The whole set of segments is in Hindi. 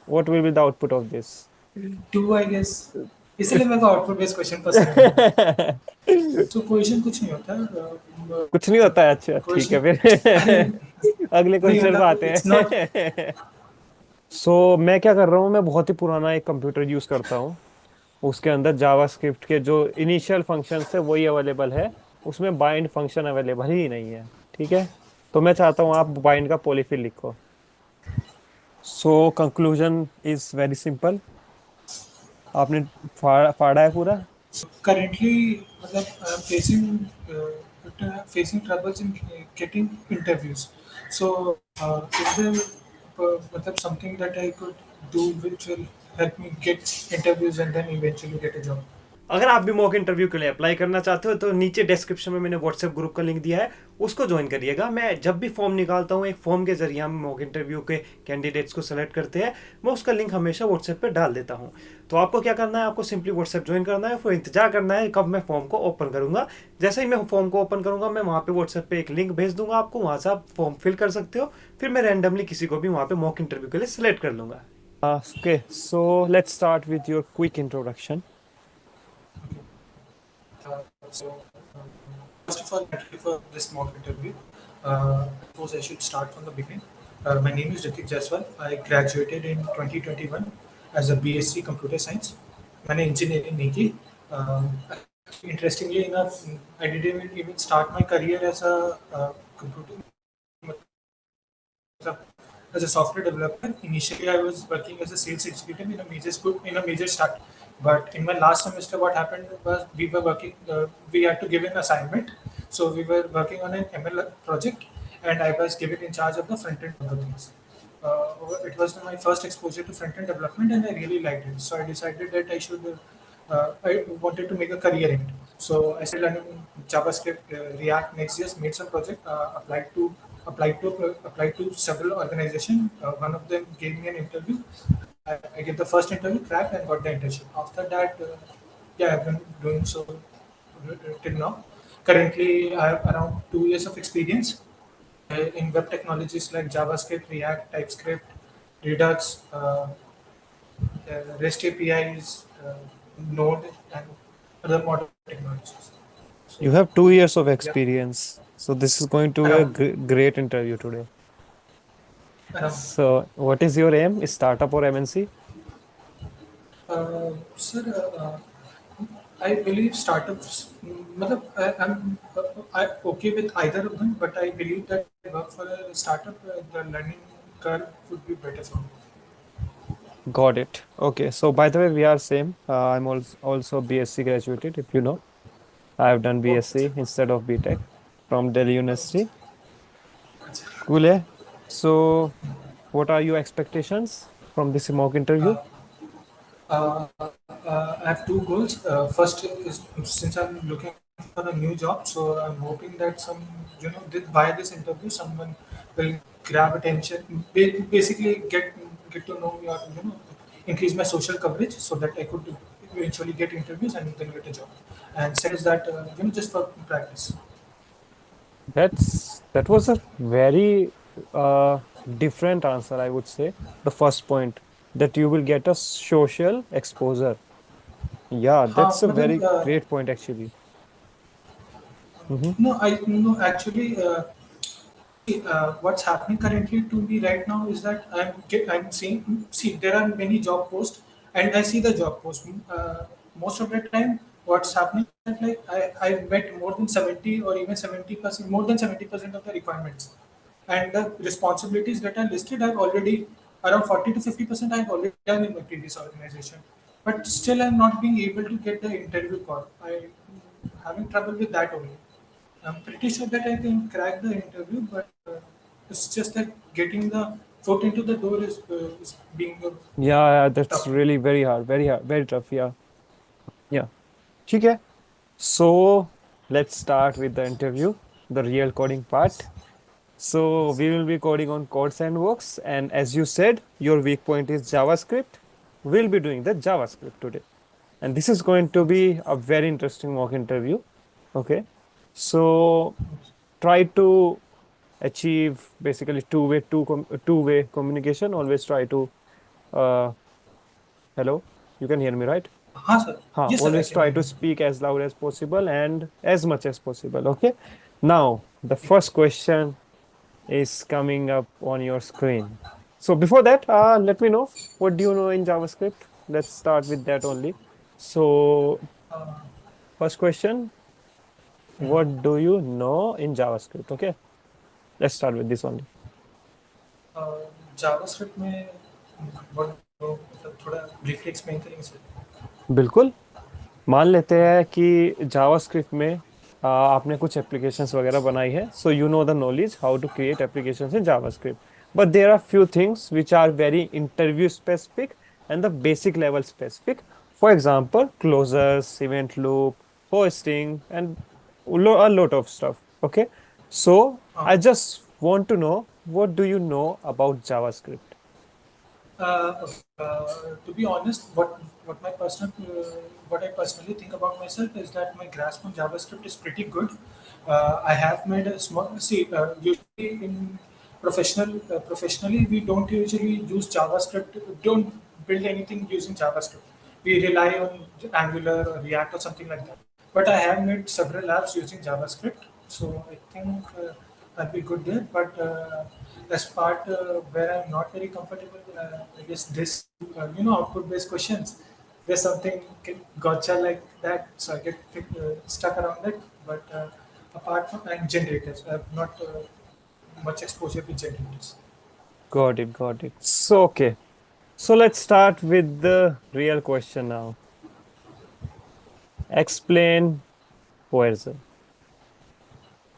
What will be the output of this? 2 I guess. इसलिए मेरे को आउटपुट बेस्ड क्वेश्चन पसंद नहीं है। तो क्वेश्चन कुछ नहीं होता है। कुछ नहीं होता है, अच्छा ठीक है क्वेश्चन अरे फिर अगले नहीं क्वेश्चन पे मतलब आते इट्स नॉट। हैं। सो मैं क्या कर रहा हूँ, मैं बहुत ही पुराना एक कंप्यूटर यूज करता हूँ। उसके अंदर जावास्क्रिप्ट के जो इनिशियल फंक्शंस है वही अवेलेबल है। उसमें बाइंड फंक्शन अवेलेबल ही नहीं है। ठीक है, तो मैं चाहता हूँ आप बाइंड का पॉलीफिल लिखो। So conclusion is very simple. आपने फाड़ा है पूरा। करेंटली मतलब I am facing troubles in getting interviews. So is there मतलब something that I could do which will help me get interviews and then eventually get a job. अगर आप भी मॉक इंटरव्यू के लिए अप्लाई करना चाहते हो तो नीचे डिस्क्रिप्शन में मैंने व्हाट्सएप ग्रुप का लिंक दिया है, उसको ज्वाइन करिएगा। मैं जब भी फॉर्म निकालता हूँ, एक फॉर्म के जरिए हम मॉक इंटरव्यू के कैंडिडेट्स को सेलेक्ट करते हैं। मैं उसका लिंक हमेशा व्हाट्सएप पे डाल देता हूँ। तो आपको क्या करना है, आपको सिंपली व्हाट्सएप ज्वाइन करना है, फिर इंतजार करना है कब मैं फॉर्म को ओपन करूंगा। जैसे ही मैं फॉर्म को ओपन करूंगा, मैं वहाँ पे व्हाट्सएप पे एक लिंक भेज दूंगा आपको, वहाँ से आप फॉर्म फिल कर सकते हो। फिर मैं रैंडमली किसी को भी वहाँ पे मॉक इंटरव्यू के लिए सिलेक्ट कर लूंगा। Okay, so let's start with your quick introduction. So, first of all, thank you for this mock interview. Suppose I should start from the beginning. My name is Ritik Jaiswal. I graduated in 2021 as a BSc Computer Science. मैंने engineering नहीं की. Interestingly enough, I didn't even start my career as a computer as a software developer. Initially, I was working as a sales executive in a major school in a major start. But in my last semester, what happened was we were working. We had to give an assignment, so we were working on an ML project, and I was given in charge of the front end of the things. It was my first exposure to front end development, and I really liked it. So I decided that I wanted to make a career in it. So I started learning JavaScript, React, Next.js, made some project, applied to several organizations. One of them gave me an interview. I get the first interview, cracked, and got the internship. After that, yeah, I've been doing so till now. Currently, I have around 2 years of experience in web technologies like JavaScript, React, TypeScript, Redux, REST APIs, Node, and other modern technologies. So, You have 2 years of yeah, experience, so this is going to be a around, great interview today. around. So, what is your aim? Is startup or MNC? Sir, I believe startups. I'm okay with either of them, but I believe that work for a startup, the learning curve would be better for me. Got it. Okay, so by the way, we are same. I'm also BSc graduated, if you know. I have done Oh, BSc instead of BTech from Delhi University. अच्छा. Cool, eh? So, what are your expectations from this mock interview? Uh, I have two goals. First is since I'm looking for a new job, so I'm hoping that via this interview, someone will grab attention, basically get to know me or increase my social coverage so that I could eventually get interviews and then get a job. And second is that just for practice. That was a very uh, different answer, I would say. The first point, that you will get a social exposure. Yeah, हाँ that's a मतलब very great point actually. Mm-hmm. no actually. What's happening currently to me right now is that I'm seeing see there are many job posts and I see the job post. Most of the time, what's happening is like I met more than 70 or even 70%, more than 70% of the requirements, and the responsibilities that are listed I've already around 40 to 50% I've already done in my previous organization, but still I'm not being able to get the interview call. I having trouble with that only. I'm pretty sure that I can crack the interview, but it's just that getting the foot into the door is being a Yeah, that's tough thing. really very hard, very tough. Yeah, yeah. Okay. So let's start with the interview, the real coding part. So we will be coding on Code Sandbox, and as you said, your weak point is JavaScript. We'll be doing the JavaScript today, and this is going to be a very interesting mock interview. Okay, so try to achieve basically two-way communication. Always try to Hello, you can hear me, right? हाँ सर. हाँ, Yes sir, I always can try hear to you. speak as loud as possible and as much as possible. Okay. Now, the first question is coming up on your screen. So before that, let me know what do you know in JavaScript. Let's start with that only. So Uh, first question, what do you know in JavaScript? Okay, let's start with this only. JavaScript में what मतलब थोड़ा briefly explain करेंगे सर. बिल्कुल। मान लेते हैं कि जावास्क्रिप्ट में आपने कुछ एप्लीकेशंस वगैरह बनाई है, so you know the knowledge how to create applications in JavaScript, but there are few things which are very interview specific and the basic level specific. For example closures, event loop, hoisting and a lot of stuff. Okay, so I हाँ. just want to know, what do you know about JavaScript? Uh, to be honest, what I personally think about myself is that my grasp on JavaScript is pretty good. I have made a small see. Usually in professionally, we don't usually use JavaScript. Don't build anything using JavaScript. We rely on Angular or React or something like that. But I have made several apps using JavaScript, so I think I'll be good there. But as part where I'm not very comfortable, I guess this, output-based questions. There's something gotcha like that, so I get stuck around it. But apart from and generators, I have not much exposure with generators. Got it, got it. So okay, so let's start with the real question now. Explain coercion.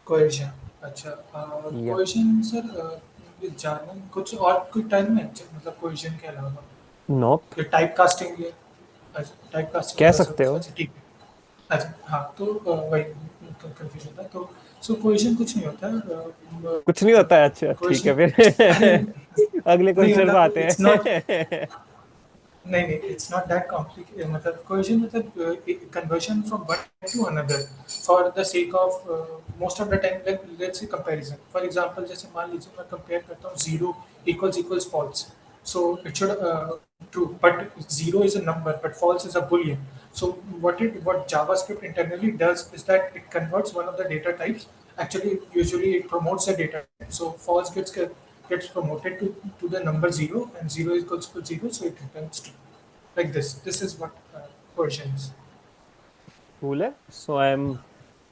कोएशन. अच्छा. Yeah. कोएशन सर, जार्गन कुछ और कोई टर्म है मतलब कोएशन के अलावा. Nope. ये टाइप कास्टिंग है. अच्छा टाइप कास्टिंग कह का सकते सब हो. अच्छा ठीक है. अच्छा हाँ तो वही कंफ्यूजन था तो. सो कोएशन कुछ नहीं होता है. कुछ नहीं होता है. अच्छा ठीक है कोएशन. अरे फिर. अगले नहीं क्वेश्चन पे मतलब आते इट्स नॉट. हैं. नहीं नहीं इट्स नॉट दैट कॉम्प्लिकेटेड मतलब कोएशन मतलब conversion from one to another for the sake of most of the time let's say comparison for example जैसे मान लीजिए मैं कंपेयर करता हूँ zero equals false so it should true but zero is a number but false is a boolean so what javascript internally does is that it converts one of the data types actually usually it promotes the data type. So false gets promoted to the number zero and zero equals to zero so it returns true like this. This is what version is. Cool है. So I am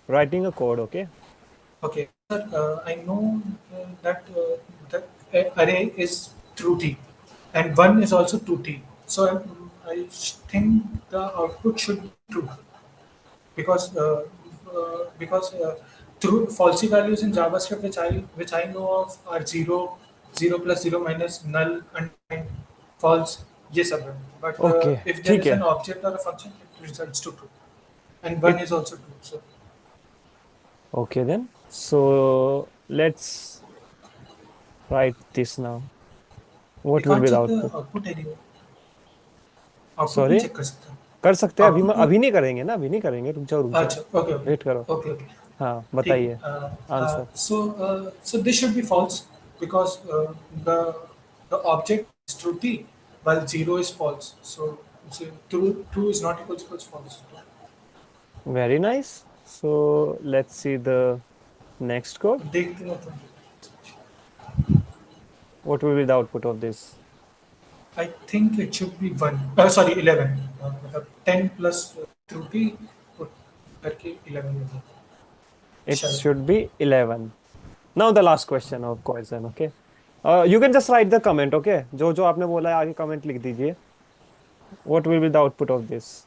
writing a code. Okay. Okay, sir, I know that the array is truthy and one is also truthy. So I think the output should be true because true falsy values in JavaScript which I know of are zero, zero plus zero minus null undefined false. Yes, sir. But Okay. if there ठीक is है. an object or a function, it results to true, and one It. is also true. So Okay then. So let's write this now. we What will can't be the check the output? output anyway. Output नहीं Sorry. चेक कर सकता. कर सकते हैं. आउटपुट अभी में. नहीं करेंगे ना. अभी नहीं करेंगे. रुक जाओ, रुक जाओ. अच्छा ओके ओके. वेट करो. Okay okay. हाँ, ठीक है. बताइए. Answer. So this should be false because the the object is truthy while zero is false. So true is not equals false. Very nice. So let's see the next code. देखते हैं तो. What will be the output of this? I think it should be one. Sorry 11. मतलब 10 plus truthy करके 11 होगा. It शायद. should be 11. Now the last question of question, okay? You can just write the comment, okay? जो जो आपने बोला है आगे comment लिख दीजिए. What will be the output of this?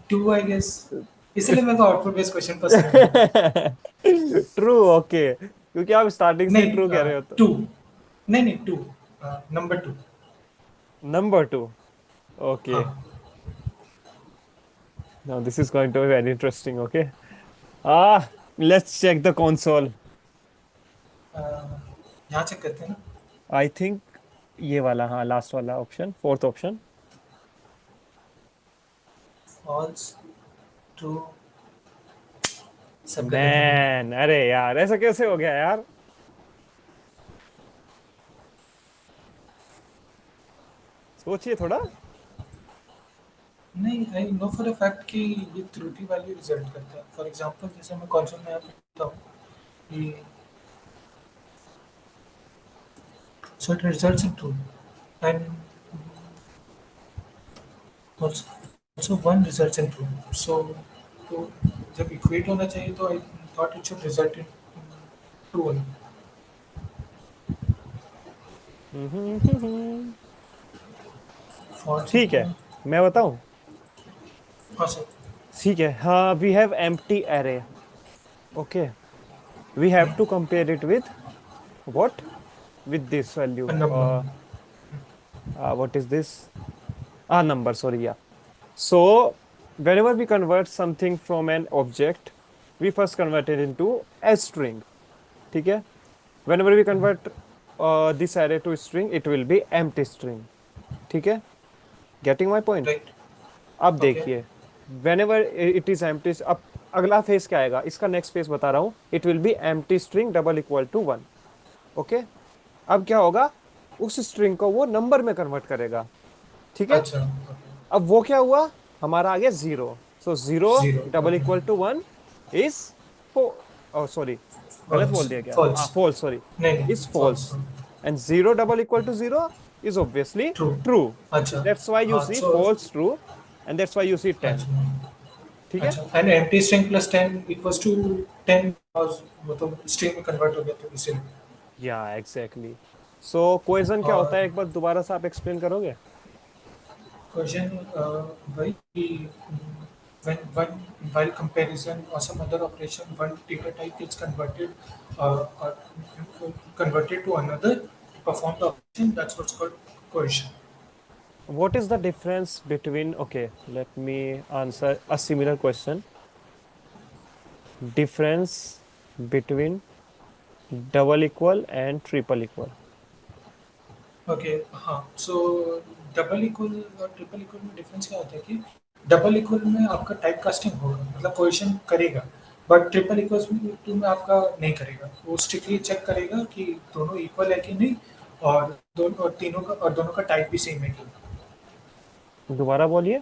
2 I guess. इसलिए मेरे को आउटपुट बेस्ड क्वेश्चन पसंद है. True, okay. क्योंकि आप स्टार्टिंग से नहीं ट्रू कह रहे हो तो. टू. नहीं नहीं two. Number two. Number two. Okay. हाँ. Now this is going to be very interesting, okay? Let's check the console. यहाँ चेक करते हैं ना. I think ये वाला, हाँ, लास्ट वाला option, fourth option. False. True. सब गलत है. मैन, अरे यार ऐसा कैसे हो गया यार. सोचिए थोड़ा। नहीं, I know for a fact कि ये त्रुटि वैल्यू रिजल्ट करता है। फॉर एग्जांपल जैसे मैं कॉन्सोल में यहाँ पे लिखता हूँ कि so it results in true and also one results in true. So तो जब इक्वेट होना चाहिए तो I thought it should result in true only. False ठीक है, होगा। मैं बताऊं। हाँ सर। ठीक है, हाँ, we have empty array. Okay, we have to compare it with what? With this value. A number. What is this? Number, sorry, yeah. So whenever we convert something from an object, we first convert it into a string. ठीक है? Whenever we convert this array to string, it will be empty string. ठीक है? Getting my point? राइट। अब ओके। देखिए, whenever it is empty, अब अगला फेस क्या आएगा, इसका नेक्स्ट फेस बता रहा हूं, it will be empty string double equal to 1. Okay, अब क्या होगा, उस स्ट्रिंग को वो नंबर में कन्वर्ट करेगा। ठीक है, अच्छा। ओके। अब वो क्या हुआ, हमारा आ गया 0। So 0 zero. Double okay. Equal to 1 is sorry, गलत फॉल्स। बोल दिया क्या, हाँ, फॉल्स। फॉल्स, सॉरी, नहीं नहीं, is false. False. And 0 double equal to 0 is obviously true. True. अच्छा। दैट्स व्हाई यू हाँ see so false true, and that's why you see 10। अच्छा। ठीक है, अच्छा, and empty string plus 10 equals to 10 और मतलब स्ट्रिंग में कन्वर्ट हो गया तो इसीलिए। या एग्जैक्टली। सो कोएजन क्या होता और है, एक बार दोबारा से आप एक्सप्लेन करोगे? क्वेश्चन वही कि when one while comparison or some other operation one data type is or converted to another to perform the operation, that's what's called coercion. What is the difference between, okay, let me answer a similar question. Difference between double equal and triple equal. Okay. हाँ, सो डबल इक्वल और ट्रिपल इक्वल में डिफरेंस क्या होता है कि डबल इक्वल में आपका टाइप कास्टिंग होगा, मतलब कोएशन करेगा, बट ट्रिपल इक्वल में आपका नहीं करेगा। वो स्ट्रिक्टली चेक करेगा कि दोनों इक्वल है कि नहीं, और दोनों और तीनों का और दोनों का टाइप भी सेम है कि नहीं। दोबारा बोलिए।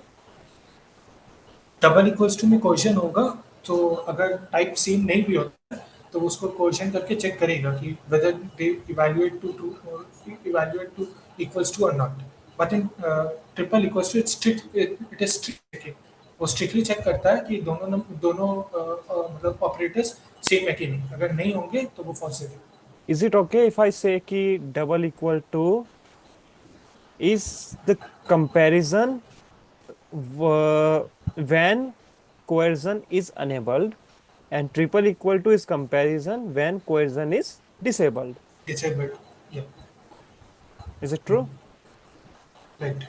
डबल इक्वल्स टू में क्वेश्चन होगा, तो अगर टाइप सेम नहीं भी होता है तो उसको क्वेश्चन करके चेक करेगा कि whether they evaluate to equals to और not. But in triple equals to it is strict, वो स्ट्रिक्टली चेक करता है कि दोनों मतलब ऑपरेटर्स सेम है कि नहीं। अगर नहीं होंगे तो वो फॉल्स देगा। Is it okay if I say कि double equal to is the comparison when coercion is enabled, and triple equal to is comparison when coercion is disabled? Disabled. या Is it true? राइट।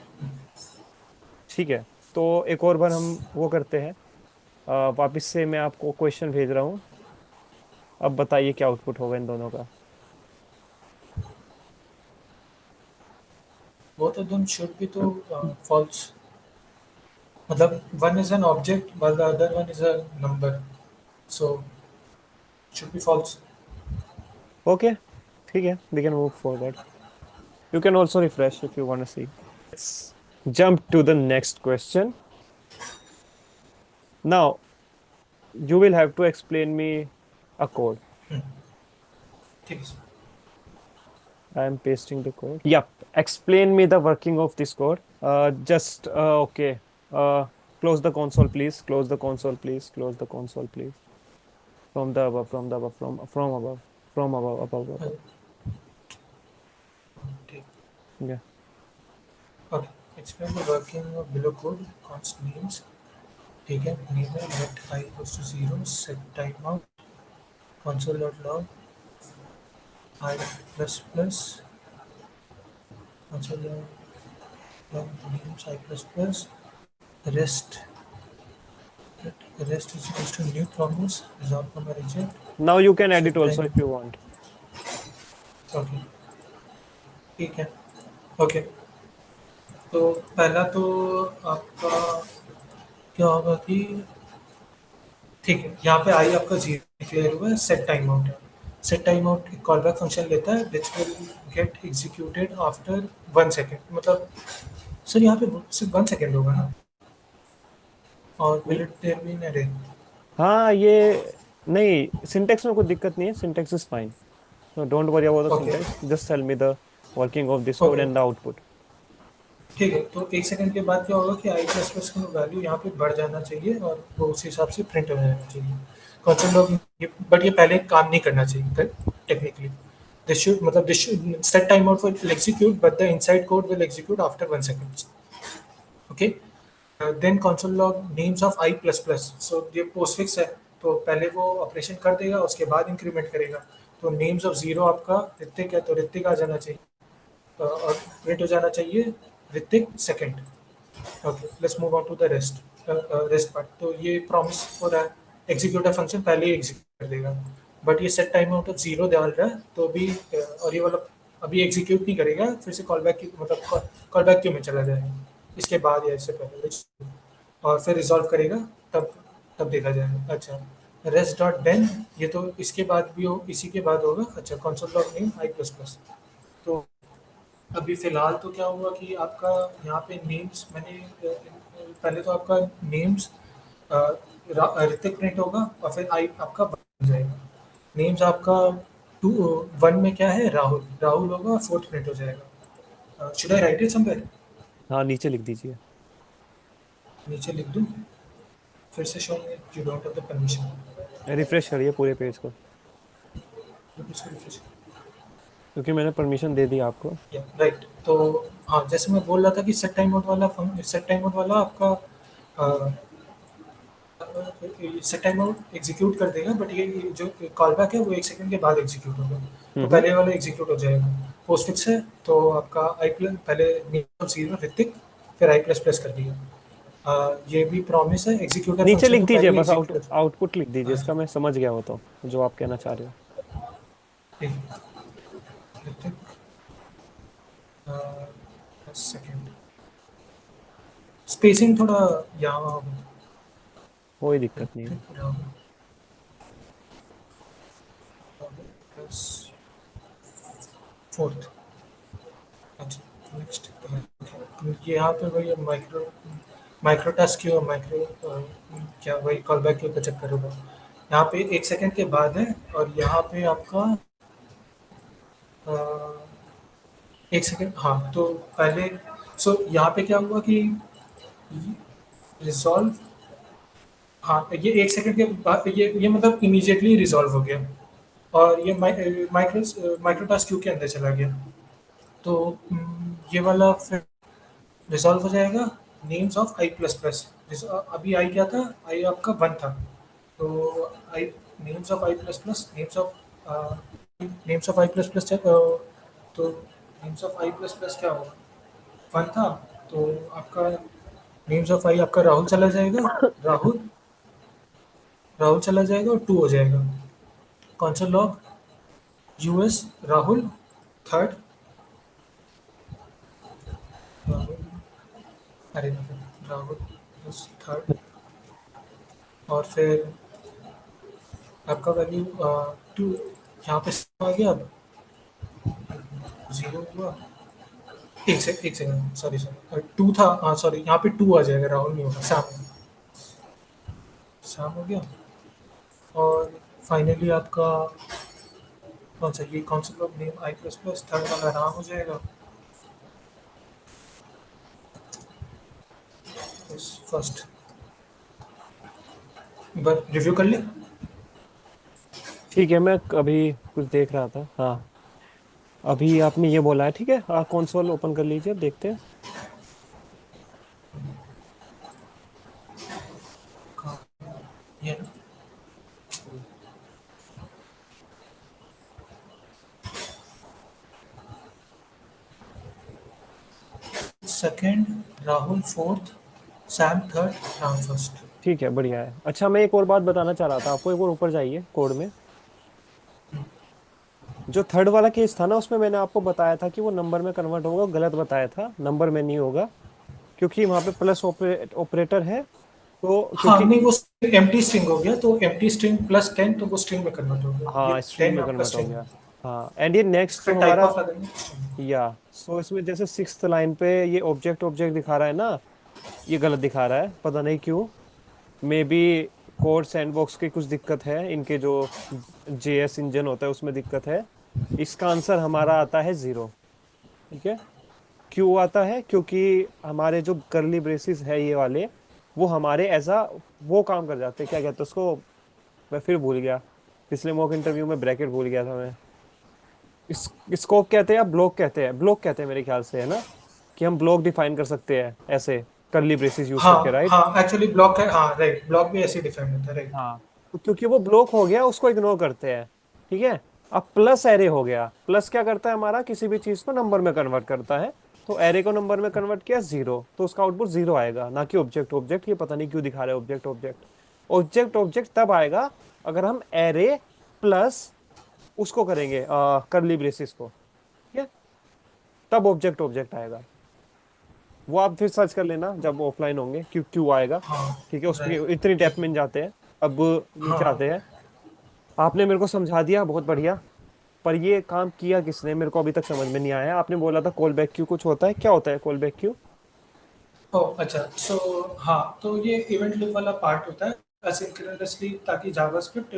ठीक है, तो एक और बार हम वो करते हैं। वापस से मैं आपको क्वेश्चन भेज रहा हूँ। अब बताइए क्या आउटपुट होगा इन दोनों का। Both of them should be तो फॉल्स, मतलब one is an object while the other one is a number, so should be false. Okay, ठीक है, we can move forward. You can also refresh if you want to see. Let's jump to the next question. Now, you will have to explain me a code. ठीक है। I am pasting the code. Yep. Explain me the working of this code. Just okay. Close the console, please. Close the console, please. Close the console, please. From the above, from the above, from above, from above, above, above. ठीक। Yeah. Okay, explain the working of below code const names. ठीक है, नेम है let I equals to 0 set time out console dot log I plus plus console log names I plus plus rest rest is equals to new promise resolve from a reject Now you can edit set also time। if you want. Okay, ठीक है। ओके, तो पहला तो आपका क्या होगा कि ठीक है, यहाँ पे आई आपका जीरो डिक्लेयर हुआ है, सेट टाइम आउट है। सेट टाइम आउट एक कॉल बैक फंक्शन लेता है which will get executed after 1 second, मतलब सर यहाँ पे सिर्फ 1 सेकंड होगा ना, और नहीं, will it there be in array? हाँ ये नहीं, सिंटेक्स में कोई दिक्कत नहीं है, syntax is fine, so don't worry about the okay, syntax, just tell me the working of this code okay, and the output. ठीक है। तो 1 सेकंड के बाद क्या होगा कि आई प्लस प्लस का वैल्यू यहाँ पे बढ़ जाना चाहिए और वो उस हिसाब से प्रिंट हो जाना चाहिए। कौन लोग बट ये पहले काम नहीं करना चाहिए टेक्निकली। दिस शुड मतलब this should set time out will execute but the inside code will execute after 1 second. Okay. Then console log names of i plus plus, so ये पोस्टफिक्स है, तो पहले वो ऑपरेशन कर देगा उसके बाद इंक्रीमेंट करेगा। तो नेम्स ऑफ जीरो आपका ऋतिक है तो ऋतिक आ जाना चाहिए, और प्रिंट हो जाना चाहिए Hrithik second. Okay, let's move on to the rest part. तो ये प्रॉमिस हो रहा है, एग्जीक्यूटिव फंक्शन पहले ही एग्जीक्यूट कर देगा, बट ये set time out of zero डाल रहा है तो अभी और ये वाला अभी एग्जीक्यूट नहीं करेगा, फिर से कॉल बैक की मतलब कॉल बैक क्यू में चला जाएगा इसके बाद या इससे पहले, और फिर रिजॉल्व करेगा, तब तब देखा जाएगा। अच्छा, रेस्ट डॉट देन, ये तो इसके बाद भी हो, इसी के बाद होगा। अच्छा, console log name I plus plus. तो अभी फ़िलहाल तो क्या हुआ कि आपका यहाँ पे नेम्स मैंने पहले तो आपका नेम्स ऋतिक प्रिंट होगा और फिर आई आपका बन जाएगा। नेम्स आपका 1 में क्या है, राहुल, राहुल होगा और 4th प्रिंट हो जाएगा। Should I right it somewhere? हाँ नीचे लिख दीजिए। नीचे लिख दूँ? फिर से show you don't have the permission. Refresh करिए पूरे पेज को, क्योंकि मैंने परमिशन दे दी आपको। राइट। तो हाँ, जैसे मैं बोल रहा था कि सेट टाइम मोड वाला आपका सेट टाइम मोड एग्जीक्यूट कर देगा, बट ये जो कॉल बैक है वो 1 सेकंड के बाद एग्जीक्यूट होगा। तो हम्म। पहले वाला एग्जीक्यूट हो जाएगा। पोस्टफिक्स है तो आपका आई प्लस पहले जीरो ऋतिक, फिर आई प्लस प्लस कर दिया। ये भी प्रॉमिस है, एग्जीक्यूटिव नीचे फंक्शन लिख तो दीजिए पहले ही बस, एग्जीक्यूट आउटपुट लिख दीजिए हाँ इसका, मैं समझ गया वो तो जो आप कहना चाह रहे हो। ठीक, ऋतिक सेकंड, स्पेसिंग थोड़ा यहाँ कोई दिक्कत नहीं है। Hrithik Rahul plus 4th। अच्छा, नेक्स्ट ये यहाँ पे वही माइक्रो माइक्रो टास्क क्यों माइक्रो क्या वही कॉल बैक क्यों का चक्कर होगा। यहाँ पे 1 सेकंड के बाद है, और यहाँ पे आपका 1 सेकंड, हाँ तो पहले सो यहाँ पे क्या हुआ कि रिजॉल्व, हाँ ये 1 सेकंड के बाद ये मतलब इमीडिएटली रिजॉल्व हो गया, और ये माइक्रो माइक्रो टास्क क्यू के अंदर चला गया। तो ये वाला फिर रिजॉल्व हो जाएगा। Names of i plus plus, अभी आई क्या था, आई आपका 1 था, तो i names of i plus plus names of i plus plus तो names of i plus plus क्या होगा, 1 था, तो आपका नेम्स ऑफ आई आपका राहुल चला जाएगा, राहुल राहुल चला जाएगा और 2 हो जाएगा। कौन log US Rahul third, Rahul अरे राहुल प्लस थर्ड, और फिर आपका वैल्यू 2 यहाँ पे आ गया, अब 0 हुआ। एक सेकंड, सॉरी सॉरी 2 था, हाँ सॉरी यहाँ पे 2 आ जाएगा, राहुल नहीं होगा, शाम शाम हो गया। और फाइनली आपका कौन सा लोग name I plus plus third वाला राम हो जाएगा, फर्स्ट। एक बार रिव्यू कर ले। ठीक है, मैं अभी कुछ देख रहा था। हाँ अभी आपने ये बोला है, ठीक है, हाँ कंसोल ओपन कर लीजिए, अब देखते हैं। ये second, Rahul fourth, Sam third, Ram first. ठीक है, बढ़िया है। अच्छा मैं एक और बात बताना चाह रहा था आपको, एक और ऊपर जाइए कोड में। जो थर्ड वाला केस था ना, उसमें मैंने आपको बताया था कि वो नंबर में कन्वर्ट होगा, गलत बताया था, नंबर में नहीं होगा, क्योंकि वहां पे प्लस ऑपरेटर है, तो हाँ क्योंकि नहीं, वो एम्प्टी स्ट्रिंग हो गया, तो एम्प्टी स्ट्रिंग प्लस 10 तो वो स्ट्रिंग में कन्वर्ट हो गया, ये हाँ स्ट्रिंग 10 में आपका कन्वर्ट हो स्ट्रिंग गया। है। हाँ, एंड ये इस नेक्स्ट पे जो टाइप हमारा, ऑफ लगाएंगे। या सो इसमें जैसे सिक्स्थ लाइन पे ये ऑब्जेक्ट ऑब्जेक्ट दिखा रहा है ना, ये गलत दिखा रहा है, पता नहीं क्यों। मे बी कोड सैंडबॉक्स की कुछ दिक्कत है, इनके जो जेएस इंजन होता है उसमें दिक्कत है। इसका आंसर हमारा आता है 0। ठीक है। क्यों आता है? क्योंकि हमारे जो करली ब्रेसेस है ये वाले, वो हमारे ऐसा वो काम कर जाते हैं, क्या कहते हैं उसको, मैं फिर भूल गया। पिछले मॉक इंटरव्यू में ब्रैकेट भूल गया था मैं। इस स्कोप कहते हैं या ब्लॉक कहते हैं? ब्लॉक कहते हैं मेरे ख्याल से, है ना? कि हम ब्लॉक डिफाइन कर सकते हैं ऐसे करली ब्रेसेस यूज करके, हाँ राइट? हाँ, एक्चुअली ब्लॉक है, हाँ राइट, ब्लॉक भी ऐसे डिफाइन होता है, राइट। हाँ। तो क्योंकि वो ब्लॉक हो गया, उसको इग्नोर करते हैं। ठीक है। अब प्लस एरे हो गया। प्लस क्या करता है हमारा, किसी भी चीज को नंबर में कन्वर्ट करता है। तो एरे को नंबर में कन्वर्ट किया 0, तो उसका आउटपुट 0 आएगा, ना कि ऑब्जेक्ट ऑब्जेक्ट। ये पता नहीं क्यों दिखा रहे हैं ऑब्जेक्ट ऑब्जेक्ट। ऑब्जेक्ट ऑब्जेक्ट तब आएगा अगर हम एरे प्लस उसको करेंगे, करली ब्रेसेस को। ठीक है। तब ऑब्जेक्ट ऑब्जेक्ट आएगा। वो आप फिर सर्च कर लेना जब ऑफलाइन होंगे, क्यों क्यों आएगा। हाँ ठीक है, उसकी राइट, इतनी ठीक डेप्थ में है। नहीं जाते हैं। अब नीचे हाँ, आते हैं। आपने मेरे को समझा दिया, बहुत बढ़िया। पर ये काम किया किसने, मेरे को अभी तक समझ में नहीं आया। आपने बोला था कॉल बैक क्यू कुछ होता है, क्या होता है कॉल बैक क्यू? ओह अच्छा, सो हाँ, तो ये इवेंट लूप वाला पार्ट होता है असिंक्रोनसली, ताकि जावास्क्रिप्ट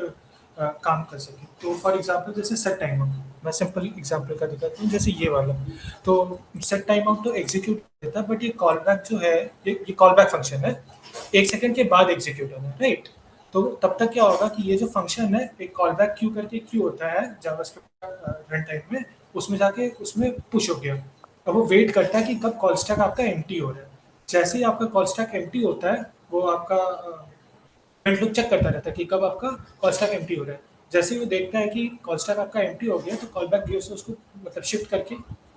काम कर सके। तो फॉर एग्जांपल जैसे सेट टाइम आउट, मैं सिंपल एग्जांपल का दिखाता हूँ, जैसे ये वाला। तो सेट टाइम आउट तो एग्जीक्यूट देता है, बट ये कॉल बैक जो है, ये कॉल बैक फंक्शन है, 1 सेकंड के बाद एग्जीक्यूट होना है, राइट। तो तब तक क्या होगा कि ये जो फंक्शन है, एक कॉल बैक क्यू करके क्यू होता है जावास्क्रिप्ट रन टाइम में, उसमें जाके उसमें पुश हो गया। अब वो वेट करता है कि कब कॉल स्टैक आपका एम्प्टी हो रहा है। जैसे ही आपका कॉल स्टैक एम्प्टी होता है, वो आपका इवेंट लूप चेक करता रहता है कि कब आपका कॉल स्टैक एम्प्टी हो रहा है। जैसे ही वो देखता है कि कॉल स्टैक आपका एम्प्टी हो गया, तो कॉल बैक गिव से उसको मतलब शिफ्ट करके,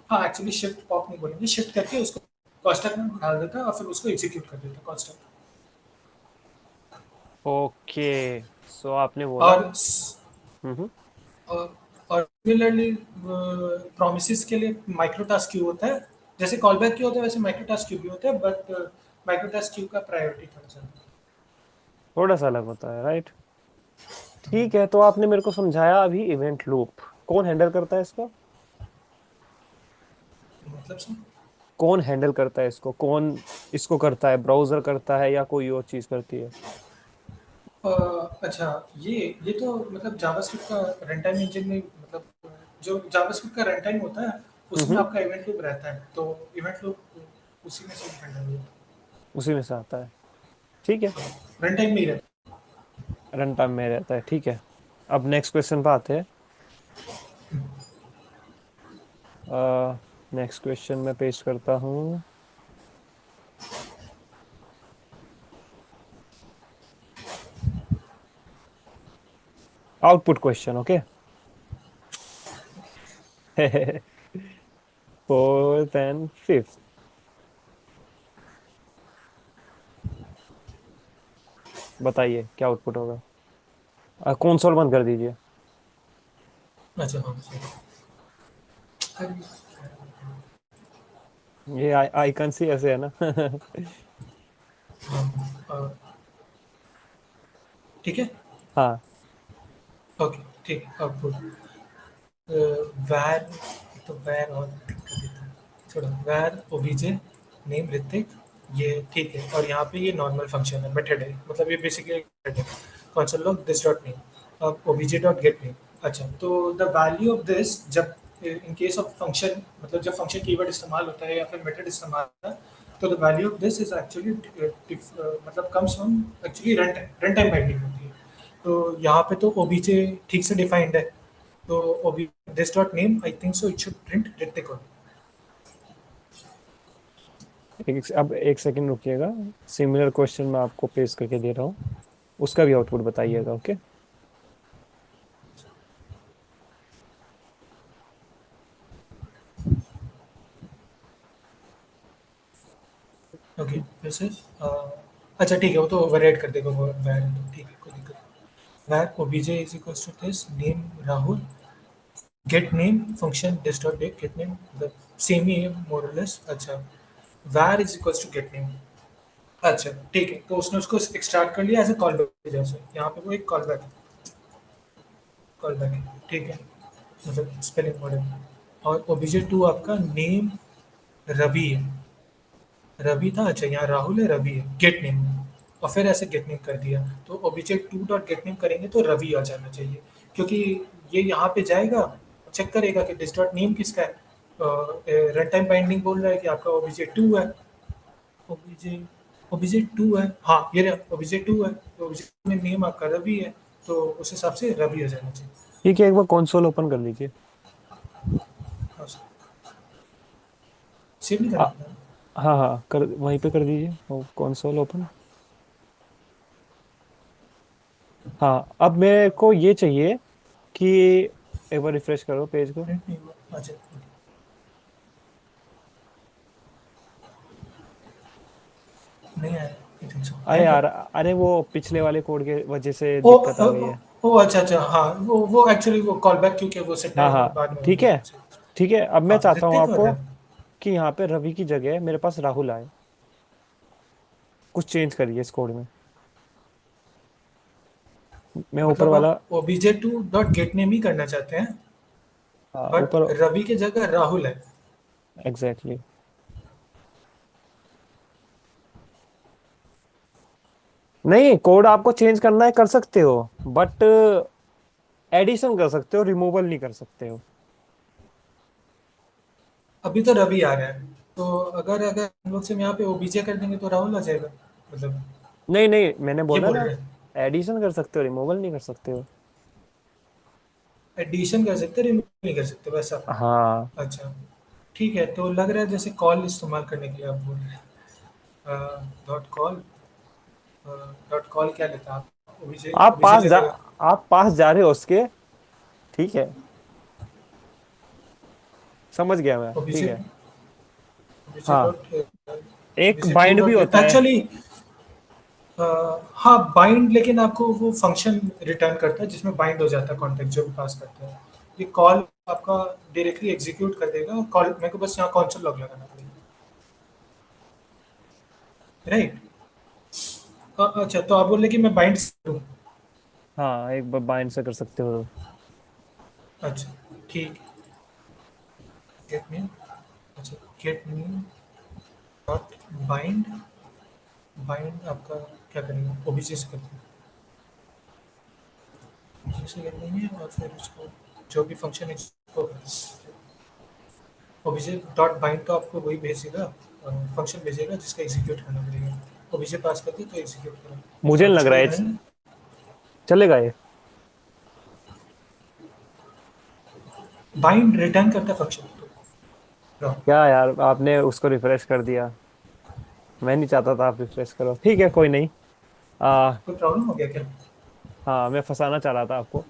हाँ एक्चुअली शिफ्ट पॉप नहीं बोलेंगे, शिफ्ट करके उसको कॉल स्टैक में डाल देता है और फिर उसको एग्जीक्यूट कर देता है कॉल स्टैक। ओके। सो आपने बोला। और हम्म। और और सिमिलरली प्रोमिसेस के लिए माइक्रो टास्क क्यू होता है। जैसे कॉल बैक क्यू होता है, वैसे माइक्रो टास्क क्यू भी होता है, बट माइक्रो टास्क क्यू का प्रायोरिटी थोड़ा सा थोड़ा सा अलग होता है, राइट? ठीक है, तो आपने मेरे को समझाया अभी इवेंट लूप। कौन हैंडल करता है इसको? मतलब से। कौन हैंडल करता है इसको? कौन इसको करता है? ब्राउजर करता है या कोई और चीज करती है? अच्छा, ये तो मतलब जावास्क्रिप्ट का रन टाइम इंजन में, मतलब जो जावास्क्रिप्ट का रन टाइम होता है, उसमें हम्म। आपका इवेंट लूप रहता है, तो इवेंट लूप उसी में से हैंडल होता उसी में से आता है। ठीक है। है, रन टाइम में ही रहता रन टाइम में रहता है, ठीक है। अब नेक्स्ट क्वेश्चन पे आते हैं। नेक्स्ट क्वेश्चन मैं पेश करता हूँ। Output question, okay. Fourth and fifth, बताइए क्या आउटपुट होगा। कंसोल बंद कर दीजिए। है। अच्छा हाँ सही। ये आइकन सी ऐसे है ना। हाँ, ठीक है। हाँ। ओके, ठीक है, आउटपुट वैर, तो वैर और थोड़ा वैर ओबीजे नेम ऋतिक, ये ठीक है। और यहाँ पे ये नॉर्मल फंक्शन है, मेथड है, मतलब ये बेसिकली मेथड है। Console log this dot name, अब ओबीजे डॉट गेट नेम। अच्छा, तो द वैल्यू ऑफ दिस, जब इन केस ऑफ फंक्शन, मतलब जब फंक्शन कीवर्ड इस्तेमाल होता है या फिर मेथड इस्तेमाल होता है, तो the value of this is actually मतलब comes from actually run time binding होती है। तो यहाँ पे तो ओबीजे ठीक से डिफाइंड है, तो OB this dot name, I think so it should print Hrithik only. अब एक सेकंड रुकिएगा। सिमिलर क्वेश्चन मैं आपको पेश करके दे रहा हूँ, उसका भी आउटपुट बताइएगा, ओके। ओके, फिर से अच्छा ठीक है, वो तो ओवरराइड कर देगा वो वैर, तो ठीक है, कोई दिक्कत नहीं। Var OBJ is equals to this name Rahul, get name function this dot get name, मतलब सेम ही है मोर और लेस। अच्छा, var is equals to get name. अच्छा ठीक है, तो उसने उसको एक्सट्रैक्ट कर लिया एज ए कॉल बैक, जैसे यहाँ पे वो एक कॉल बैक है, ठीक है। मतलब स्पेलिंग मॉडल। और ओबीजे टू आपका नेम रवि है। रवि था, अच्छा यहाँ राहुल है, रवि है, गेट नेम। और फिर ऐसे गेट नेम कर दिया, तो OBJ two dot get name करेंगे तो रवि आ जाना चाहिए, क्योंकि ये यहाँ पे जाएगा, चेक करेगा कि दिस डॉट नेम किसका है। रन टाइम बाइंडिंग बोल रहा है कि आपका ओबीजे टू है। ओबीजे ओबीजे टू है, हाँ ये रहा ओबीजे टू है, तो ओबीजे में नेम आपका रवि है, तो उस हिसाब से रवि आ जाना चाहिए। ठीक है, एक बार कंसोल ओपन कर लीजिए। हाँ, सेव नहीं आ, करना था। हाँ हाँ, कर वहीं पे कर दीजिए वो कंसोल ओपन। हाँ, अब मेरे को ये चाहिए कि एक बार रिफ्रेश करो पेज को। प्रिंट नहीं हुआ, अच्छा नहीं आया, आई थिंक सो अरे आया क्या? यार, अरे वो पिछले वाले कोड के वजह से ओ दिक्कत आ गई है। ओ अच्छा अच्छा, हाँ वो एक्चुअली वो कॉल बैक क्योंकि वो सेट हाँ टाइम हाँ, बाद में ठीक होगी है। उनसे। ठीक है, अब मैं हाँ चाहता हूँ ऋतिक और आपको रवि। कि यहाँ पे रवि की जगह मेरे पास राहुल आए। कुछ चेंज करिए इस कोड में। मैं ऊपर मतलब वाला। आप obj two dot get name ही करना चाहते हैं, हाँ, बट ऊपर। रवि की जगह राहुल है। एग्जैक्टली। नहीं, कोड आपको चेंज करना है कर सकते हो, बट एडिशन कर सकते हो, रिमूवल नहीं कर सकते हो। अभी तो रवि आ रहा है, तो अगर अगर हम लोग से यहाँ पे ओबीजे कर देंगे तो राहुल आ जाएगा, मतलब नहीं नहीं, मैंने ये बोला बोल ना, रहे हैं। एडिशन कर सकते हो, रिमूवल नहीं कर सकते हो। एडिशन कर सकते, रिमूव नहीं कर सकते वैसा। हाँ। अच्छा ठीक है, तो लग रहा है जैसे कॉल इस्तेमाल करने के लिए आप बोल रहे हैं। डॉट कॉल, डॉट कॉल क्या लेता है आप? ओबीजे आप ओबीजे पास ले जा लेगा। आप पास जा रहे हो उसके। ठीक है, समझ गया मैं, ठीक ओबीजे है। ओबीजे हाँ, डॉट एक ओबीजे टू बाइंड भी डॉट गेट होता है। एक्चुअली। हाँ बाइंड, लेकिन आपको वो फंक्शन रिटर्न करता है जिसमें बाइंड हो जाता है कॉन्टेक्ट जो भी पास करता है। ये कॉल आपका डायरेक्टली एग्जीक्यूट कर देगा, कॉल मेरे को बस यहाँ कॉन्सोल लॉग लगाना पड़ेगा, राइट। अच्छा तो आप बोल रहे कि मैं बाइंड करूँ। हाँ, एक बार बाइंड से कर सकते हो। अच्छा ठीक है, गेट मी, अच्छा get me dot bind, bind आपका क्या करेंगे, ओबीजे से करते हैं, ओबीजे से कर देंगे और फिर उसको जो भी फंक्शन है उसको ओबीजे डॉट बाइंड तो आपको वही भेजेगा, फंक्शन भेजेगा जिसका एग्जीक्यूट करना पड़ेगा। ओबीजे पास करते तो एग्जीक्यूट मुझे करो और नहीं लग रहा है चलेगा है ना। चलेगा ये। बाइंड रिटर्न करता फंक्शन तो रहो। क्या यार, आपने उसको रिफ्रेश कर दिया। मैं नहीं चाहता था आप रिफ्रेश करो, ठीक है, कोई नहीं। आ कोई प्रॉब्लम हो गया क्या? हाँ, मैं फंसाना चाह रहा था आपको।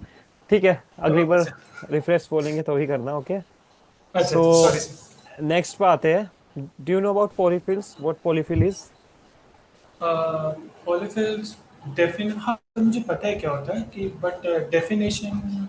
ठीक है, अगली बार अच्छा रिफ्रेश बोलेंगे तो ही करना, ओके। अच्छा सो अच्छा, सॉरी सर। नेक्स्ट पे आते हैं। Do you know about polyfills, what polyfill is? Polyfills define, हाँ मुझे पता है क्या होता है कि, बट डेफिनेशन,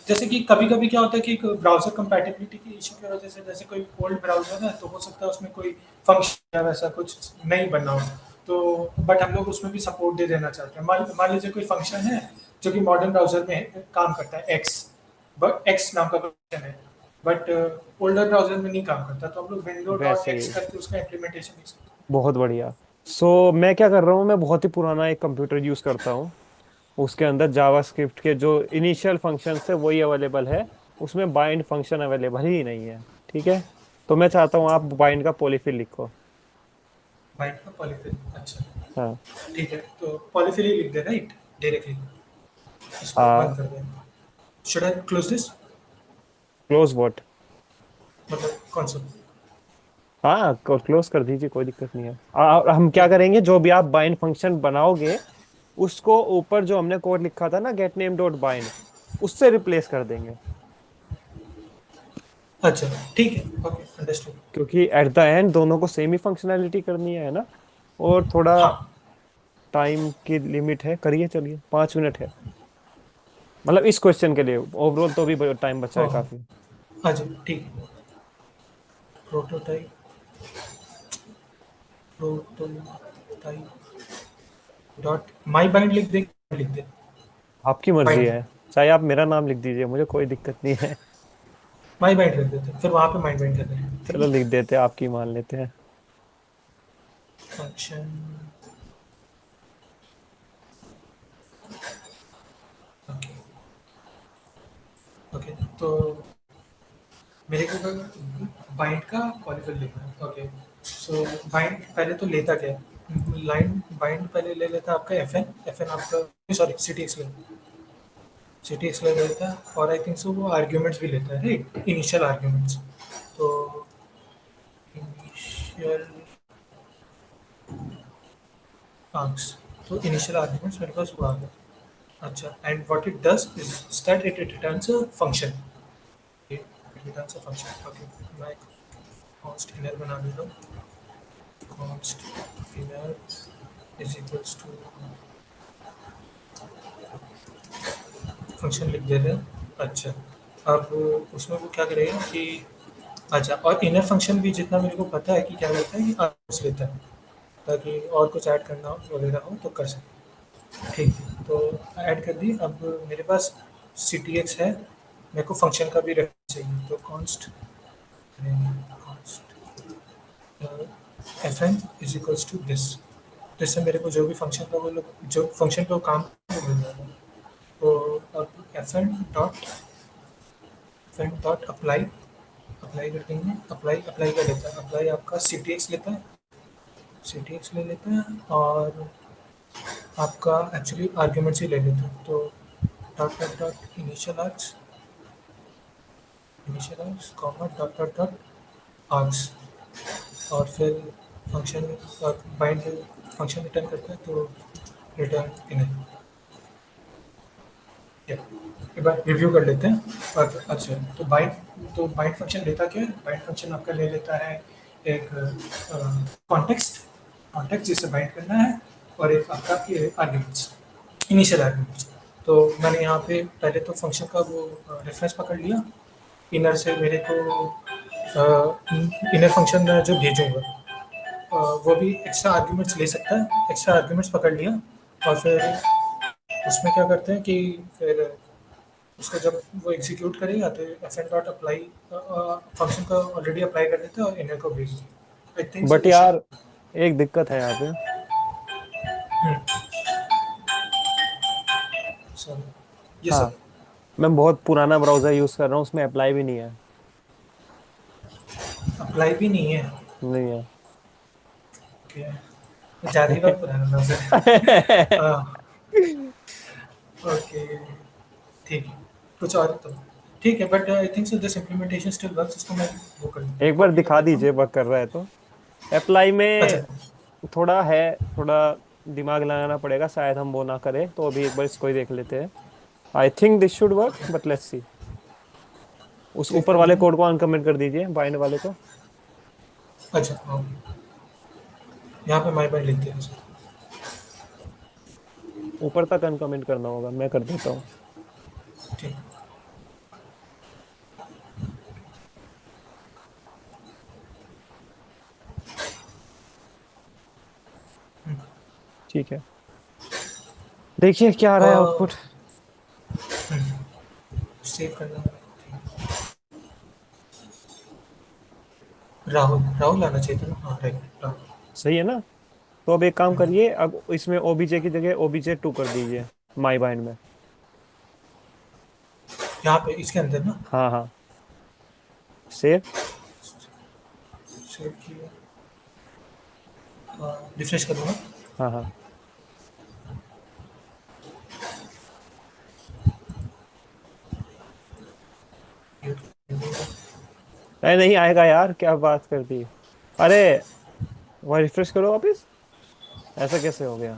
जैसे कि कभी कभी क्या होता है कि ब्राउजर कंपैटिबिलिटी की इशू की वजह से, जैसे कोई ओल्ड ब्राउजर है तो हो सकता है उसमें कोई फंक्शन या वैसा कुछ नहीं बना हो, तो बट हम लोग उसमें भी सपोर्ट दे देना चाहते हैं। मान मान लीजिए कोई फंक्शन है जो कि मॉडर्न ब्राउजर में काम करता है, एक्स, बट एक्स नाम का फंक्शन है, बट ओल्डर ब्राउजर में नहीं काम करता, तो हम लोग विंडो डॉट वैसे ही, एक्स करके उसका इम्प्लीमेंटेशन लिख सकते बहुत बढ़िया। सो मैं क्या कर रहा हूँ, मैं बहुत ही पुराना एक कंप्यूटर यूज करता हूँ। उसके अंदर जावास्क्रिप्ट के जो इनिशियल फंक्शन है वही अवेलेबल है। उसमें बाइंड फंक्शन अवेलेबल ही नहीं है। ठीक है, तो मैं चाहता हूँ आप हैं। बाइंड का पॉलीफिल लिखो। बाइट का पॉलीफिल, अच्छा हाँ। ठीक है, तो पॉलीफिल ही लिख दे राइट, डायरेक्टली इसको आ बंद कर दें। Should I close this, close what? मतलब कौन सा? हाँ, क्लोज कर दीजिए, कोई दिक्कत नहीं है। हम क्या ठीक, करेंगे, जो भी आप बाइंड फंक्शन बनाओगे उसको ऊपर जो हमने कोड लिखा था ना, गेट नेम डॉट बाइंड, उससे रिप्लेस कर देंगे। अच्छा ठीक है, ओके अंडरस्टूड। क्योंकि एट द एंड दोनों को सेम ही फंक्शनैलिटी करनी है ना। और थोड़ा हाँ टाइम की लिमिट है, करिए, चलिए 5 मिनट है। मतलब इस क्वेश्चन के लिए, ओवरऑल तो भी टाइम बचा है ओह काफी। अच्छा ठीक है, प्रोटोटाइप, प्रोटोटाइप डॉट माई बाइंड लिख दे आपकी मर्जी बाइंड। है, चाहे आप मेरा नाम लिख दीजिए, मुझे कोई दिक्कत नहीं है। माई बाइंड कर देते हैं, फिर वहां पे माइंड बाइंड कर देते हैं, ठीक चलो है। लिख देते हैं, आपकी मान लेते हैं। फंक्शन, ओके, तो मेरे को बाइंड का पॉलीफिल लिखना है, ओके। सो बाइंड पहले तो लेता क्या है, लाइन बाइंड पहले ले लेता है आपका एफ एन आपका, sorry C T X city explain लेता है, और आई थिंक सो वो आर्ग्यूमेंट्स भी लेता है, राइट, इनिशियल आर्ग्यूमेंट्स। तो इनिशियल आर्ग्स, तो इनिशियल आर्ग्यूमेंट्स मेरे पास वो आ गया। अच्छा, and what it does is that it returns a function, it returns a function, okay. मैं कॉन्स्ट इनर बना देता हूँ, const inner is equals to function लिख देते हैं। अच्छा, अब उसमें वो क्या करेगा कि, अच्छा, और इनर फंक्शन भी जितना मेरे को पता है कि क्या करता है कि आर्ग्यूमेंट्स लेता है, ताकि और कुछ ऐड करना हो वगैरह हो तो कर सकते हैं। ठीक है, तो ऐड कर दी। अब मेरे पास सी टी एक्स है, मेरे को फंक्शन का भी रेफरेंस चाहिए, तो const const F N is equals to this. जिससे मेरे को जो भी फंक्शन का वो लोग जो फंक्शन पे वो काम वो मिल जाएगा। तो अब F N dot apply, apply कर देंगे। अप्लाई अप्लाई क्या लेता है, अप्लाई आपका सी टी एक्स लेता है, सी टी एक्स ले लेता है, और आपका एक्चुअली आर्ग्यूमेंट्स ही ले लेते हैं। तो dot dot dot initial args comma dot dot dot args, और फिर फंक्शन और बाइंड फंक्शन रिटर्न करता है, तो रिटर्न इनर। एक बार रिव्यू कर लेते हैं। और अच्छा, तो बाइंड फंक्शन लेता क्या है, बाइंड फंक्शन आपका ले लेता है एक कॉन्टेक्स्ट, कॉन्टेक्स्ट जिसे बाइंड करना है, और एक आपका आर्ग्यूमेंट्स, इनिशियल आर्ग्यूमेंट्स। तो मैंने यहाँ पे पहले तो फंक्शन का वो रेफरेंस पकड़ लिया, इनर से मेरे को इनर फंक्शन जो भेजूंगा वो भी एक्स्ट्रा आर्ग्यूमेंट्स ले सकता है, एक्स्ट्रा आर्ग्यूमेंट्स पकड़ लिया। और फिर उसमें क्या करते हैं कि फिर उसको जब वो एग्जीक्यूट करेगा तो F N dot apply function का ऑलरेडी अप्लाई कर देता है और इनर को भेज दिया। I think so but this यार एक दिक्कत है यहाँ पे। सर, ये हाँ, सब मैं बहुत पुराना ब्राउजर यूज कर रहा हूँ, उसमें अप्लाई भी नहीं है। अप्लाई भी नहीं है, नहीं है। क्या ज़्यादा ही बार पुराना ब्राउज़र है। ओके, ठीक है, कुछ और तो ठीक है, but I think so this implementation still works, इसको मैं वो कर देता हूँ, एक बार कॉपी कर दिखा देता हूँ। दीजिए वर्क कर रहा है तो। अप्लाई अच्छा, में थोड़ा है, थोड़ा दिमाग लगाना पड़ेगा, शायद हम वो ना करें, तो अभी एक बार इसको ही देख लेते हैं। I think this should work, okay, but let's see. उस चेक ऊपर करते वाले हैं। कोड को अनकमेंट कर दीजिए, बाइंड वाले को। अच्छा, हाँ, यहाँ पे माई बाई लिख दिया सर। ऊपर तक अनकमेंट करना होगा, मैं कर देता हूँ। ठीक, ठीक है, देखिए क्या आ रहा है आउटपुट। सेव करना है। राहुल राहुल आना चाहिए था ना, हाँ राइट, राहुल। सही है ना? तो अब एक काम करिए, अब इसमें ओबीजे की जगह OBJ2 कर दीजिए, माई बाइंड में। यहाँ पे इसके अंदर ना, हाँ हाँ, सेव। सेव किया, रिफ्रेश करूँगा। हाँ हाँ। अरे नहीं आएगा यार, क्या बात कर दी। अरे वह रिफ्रेश करो वापिस, ऐसा कैसे हो गया?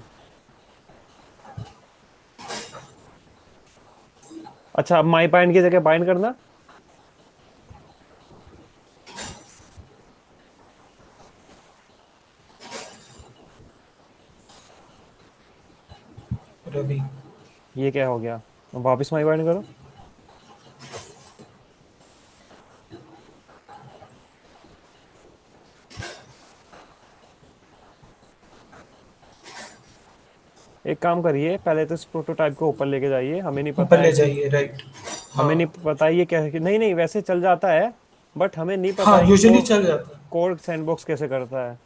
अच्छा, अब माई बाइंड की जगह बाइंड करना। रवि, ये क्या हो गया? अब वापिस माई बाइंड करो। एक काम करिए, पहले तो इस प्रोटोटाइप को ऊपर लेके जाइए, हमें नहीं पता ऊपर है ले कि जाइए, राइट। हमें नहीं हाँ पता ये कैसे, नहीं नहीं वैसे चल जाता है, बट हमें नहीं पता हाँ, है कि यूजुअली चल जाता है। कोड सैंडबॉक्स कैसे करता है।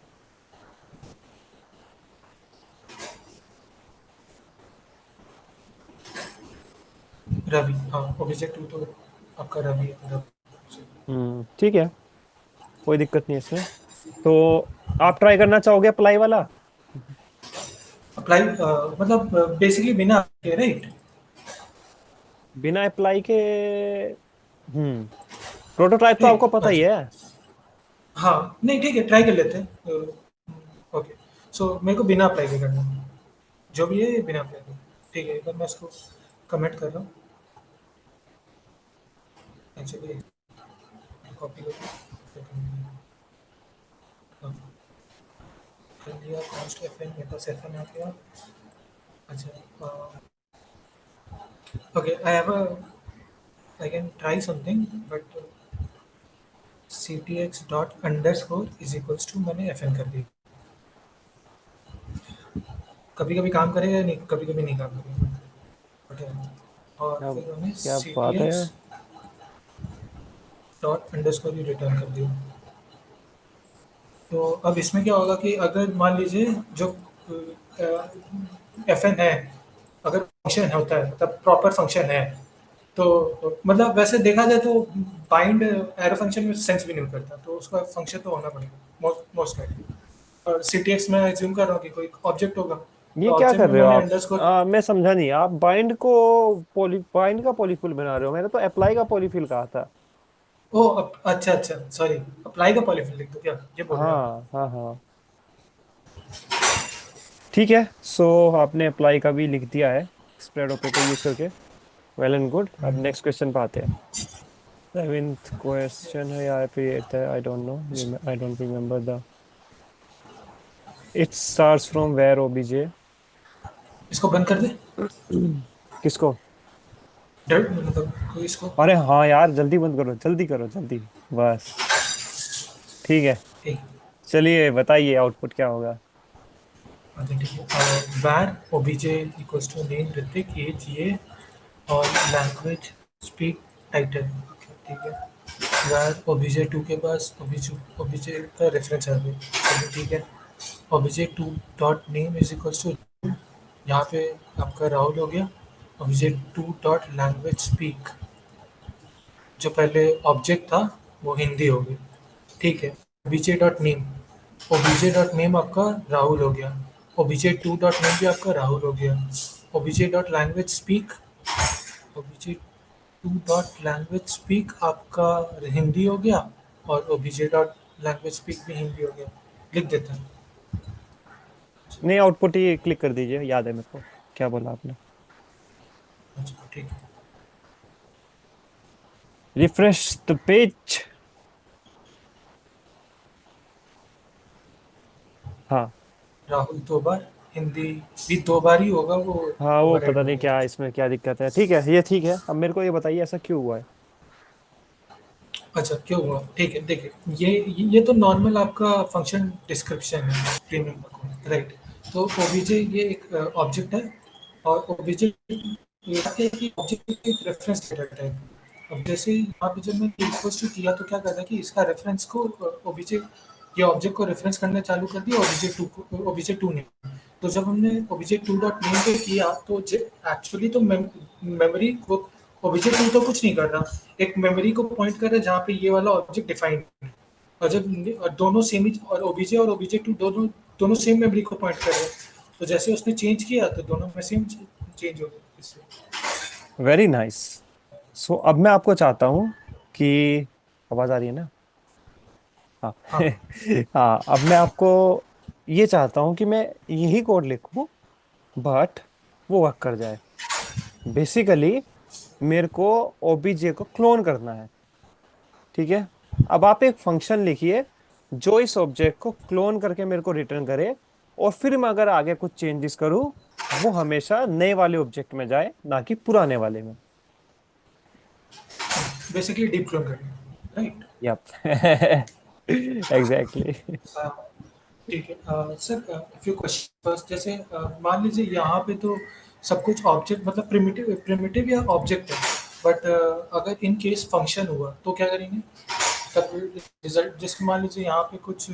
रवि, हाँ ऑब्जेक्ट टू तो आपका रवि है, रवि। ठीक है, कोई दिक्कत नहीं है इसमें। तो आप ट्राई करना चाहोगे अप्लाई वाला? अप्लाई मतलब बेसिकली बिना राइट। बिना अप्लाई के? प्रोटोटाइप तो आपको ठीक, पता ही है। हाँ नहीं ठीक है, ट्राई कर लेते हैं। ओके, सो मेरे को बिना अप्लाई के करना है। जो भी है ये बिना अप्लाई के। ठीक है, एक बार मैं इसको कमेंट कर रहा हूँ। एक्चुअली कॉपी कर, हाँ, कर लिया। कॉस्ट एफ एन, मेरे पास एफ एन आ गया। अच्छा, okay, I have a, I can try something but C T X dot underscore is equals to, मैंने एफ एन कर दिया। कभी कभी काम करेगा या नहीं, कभी कभी नहीं काम करेगा, बट और क्या फिर हमें क्या सी टी बात है। एक्स डॉट अंडर स्कोर ही रिटर्न कर दिया। तो अब इसमें क्या होगा कि अगर मान लीजिए जो एफ एन है, अगर फंक्शन होता है मतलब प्रॉपर फंक्शन है, तो मतलब वैसे देखा जाए तो बाइंड एरो फंक्शन में सेंस भी नहीं करता, तो उसका फंक्शन तो होना पड़ेगा मोस्ट लाइकली। और सी टी एक्स में एज्यूम कर रहा हूँ कि कोई ऑब्जेक्ट होगा, ये तो क्या ऑब्जेक्ट कर में रहे हो मैंने आप? अंडरस्कोर। मैं समझा नहीं, आप बाइंड का पॉलीफिल बना रहे हो, मैंने तो अप्लाई का पॉलीफिल कहा था। ओ अच्छा अच्छा, सॉरी, अप्लाई का पॉलीफिल लिख दो क्या, ये बोल रहे हैं आप? हाँ हाँ हाँ, ठीक है। सो आपने अप्लाई का भी लिख दिया है स्प्रेड ऑपरेटर यूज करके। वेल एंड गुड, अब नेक्स्ट क्वेश्चन पे आते हैं। सेवेंथ क्वेश्चन है या फिर एट है, I don't know, I don't remember the. It starts from where OBJ. इसको बंद कर दे, किसको? मतलब कोई इसको। अरे हाँ यार, जल्दी बंद करो, जल्दी करो जल्दी। बस, ठीक है। ठीक, चलिए बताइए आउटपुट क्या होगा। अच्छा ठीक है। Var OBJ equals to name Hrithik as ये और लैंग्वेज स्पीक टाइटल। ठीक है, वैर ओबीजे टू के पास ओबीजे ओबीजे का रेफरेंस है अभी। चलिए ठीक है, OBJ two dot name is equals to, यहाँ पे आपका राहुल हो गया। OBJ two dot language speak, जो पहले ऑब्जेक्ट था वो हिंदी हो गई। ठीक है, OBJ dot name, OBJ dot name आपका राहुल हो गया। ओबीजे टू डॉट नेम भी आपका राहुल हो गया। OBJ dot language speak, OBJ two dot language speak आपका हिंदी हो गया, और ओबीजे डॉट लैंग्वेज स्पीक भी हिंदी हो गया। लिख देते हैं। नहीं, आउटपुट ही क्लिक कर दीजिए, याद है मेरे को क्या बोला आपने। अच्छा ठीक है, रिफ्रेश द पेज। हाँ राहुल दो बार, हिंदी भी दो बार ही होगा, वो हाँ, वो ओवरराइड पता हो नहीं क्या गया। इसमें क्या दिक्कत है, ठीक है ये ठीक है। अब मेरे को ये बताइए ऐसा क्यों हुआ है। अच्छा क्यों हुआ, ठीक है देखिए, ये तो नॉर्मल आपका फंक्शन डिस्क्रिप्शन है प्रीमियम अकाउंट, राइट। तो ओबीजे ये एक ऑब्जेक्ट है, और ओबीजे ऑब्जेक्ट एक रेफरेंस डेटा टाइप। अब जैसे यहाँ पे जब मैंने इक्वल्स टू किया तो क्या करता है कि इसका रेफरेंस को ओबीजे, ये ऑब्जेक्ट को रेफरेंस करना चालू कर दिया ओबीजे टू को, ओबीजे टू ने। तो जब हमने ओबीजे टू डॉट नेम पे किया तो एक्चुअली तो मेमोरी को ओबीजे टू तो कुछ नहीं कर रहा, एक मेमोरी को पॉइंट कर रहा है जहाँ पे ये वाला ऑब्जेक्ट डिफाइंड है। और जब और दोनों सेम ही, और ओबीजे टू दोनों दोनों सेम मेमोरी को पॉइंट कर रहे हैं, तो जैसे उसने चेंज किया तो दोनों में सेम चेंज हो गया इससे। Very nice. सो अब मैं आपको चाहता हूँ कि, आवाज आ रही है ना? हाँ हाँ हाँ, अब मैं आपको ये चाहता हूँ कि मैं यही कोड लिखूँ, बट वो वर्क कर जाए। बेसिकली मेरे को ओबीजे को क्लोन करना है, ठीक है। अब आप एक फंक्शन लिखिए जो इस ऑब्जेक्ट को क्लोन करके मेरे को रिटर्न करे, और फिर मैं अगर आगे कुछ चेंजेस करूँ, वो हमेशा नए वाले ऑब्जेक्ट में जाए, ना कि पुराने वाले में। बेसिकली डीप क्लोन करना, राइट। Yep exactly. ठीक है सर, फ्यू क्वेश्चन फर्स्ट, जैसे मान लीजिए यहाँ पे तो सब कुछ ऑब्जेक्ट मतलब प्रिमिटिव प्रिमिटिव या ऑब्जेक्ट है। बट अगर इन केस फंक्शन हुआ तो क्या करेंगे? तब रिजल्ट जैसे मान लीजिए यहाँ पे कुछ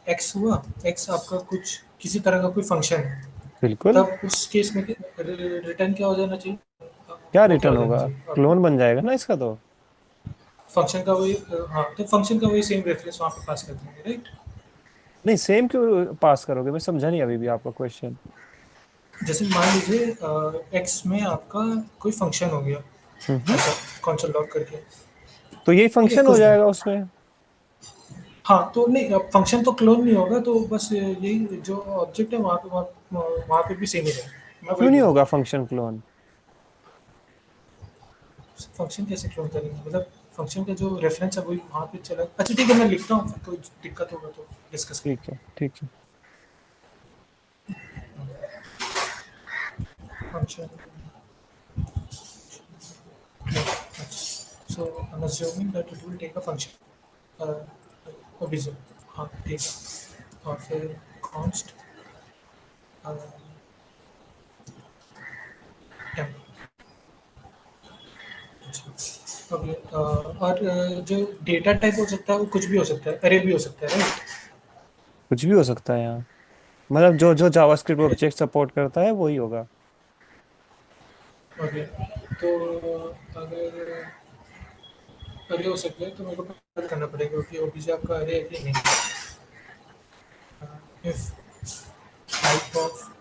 एक्स हुआ, एक्स आपका कुछ किसी तरह का कोई फंक्शन है, बिल्कुल। तब उस केस में रिटर्न क्या हो जाना चाहिए? क्या वो क्या हो रिटर्न जाना होगा? चाहिए आपको? क्लोन बन जाएगा ना इसका तो। फंक्शन का वही हाँ, तो फंक्शन का वही सेम रेफरेंस वहाँ पे पास कर देंगे, राइट? नहीं, सेम क्यों पास करोगे? मैं समझा नहीं अभी भी आपका क्वेश्चन। जैसे मान लीजिए एक्स में आपका कोई फंक्शन हो गया, हम्म। ऐसा कॉन्सोल लॉग करके, तो यही ठीक है फंक्शन हो कुछ दिन। जाएगा उसमें। हाँ, तो नहीं, अब फंक्शन तो क्लोन नहीं होगा, तो बस यही जो ऑब्जेक्ट है वहाँ पे वहाँ पे भी सेम ही रहेगा, मैं वही क्यों नहीं बोल रहा होगा हूँ। Function clone? फंक्शन कैसे क्लोन करेंगे? मतलब फंक्शन का जो रेफरेंस है वही वहाँ पे चला। अच्छा ठीक है, मैं लिखता हूँ, फिर कोई दिक्कत होगा तो डिस्कस ठीक है, ठीक है। करेंगे। Function, so I am assuming that it will take a function, OBJ, हाँ ठीक है, और फिर कॉन्स्ट टेम्प। ओके, और जो डेटा टाइप हो सकता है वो कुछ भी हो सकता है, अरे भी हो सकता है, राइट? कुछ भी हो सकता है यहाँ। मतलब जो जो जावास्क्रिप्ट ऑब्जेक्ट सपोर्ट करता है वही होगा। ओके, तो अगर अरे हो सकता है तो मेरे को पता करना पड़ेगा कि ओबीजे आपका अरे है कि नहीं। इफ टाइप ऑफ,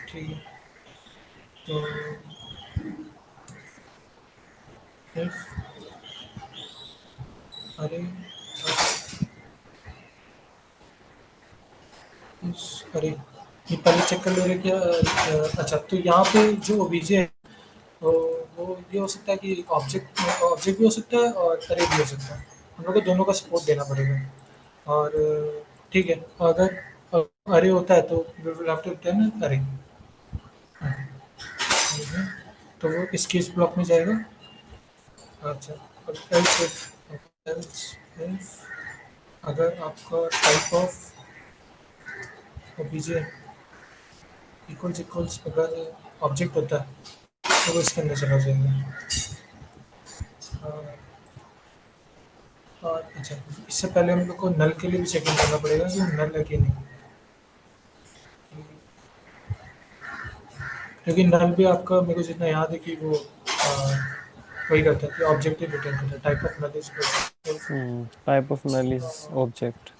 ठीक है, तो इफ अरे इस अरे, ये पहले चेक कर ले रहे क्या? अच्छा, तो यहाँ पे जो ओबीजे है, तो वो ये हो सकता है कि ऑब्जेक्ट ऑब्जेक्ट भी हो सकता है और अरे भी हो सकता है। हम लोग को दोनों का सपोर्ट देना पड़ेगा। और ठीक है, अगर अरे होता है तो we will have to return array. तो वो इस केस ब्लॉक में जाएगा। अच्छा, और else अगर आपका type of OBJ equals equals अगर ऑब्जेक्ट होता है तो वो इसके अंदर चला जाएगा। और अच्छा, इससे पहले हम लोग को नल के लिए भी चेकिंग करना पड़ेगा कि नल है कि नहीं, क्योंकि नल भी आपका मेरे को जितना याद है कि वो वही करता है कि ऑब्जेक्टिव रिटर्न करता है, type of null is. Type of null is object.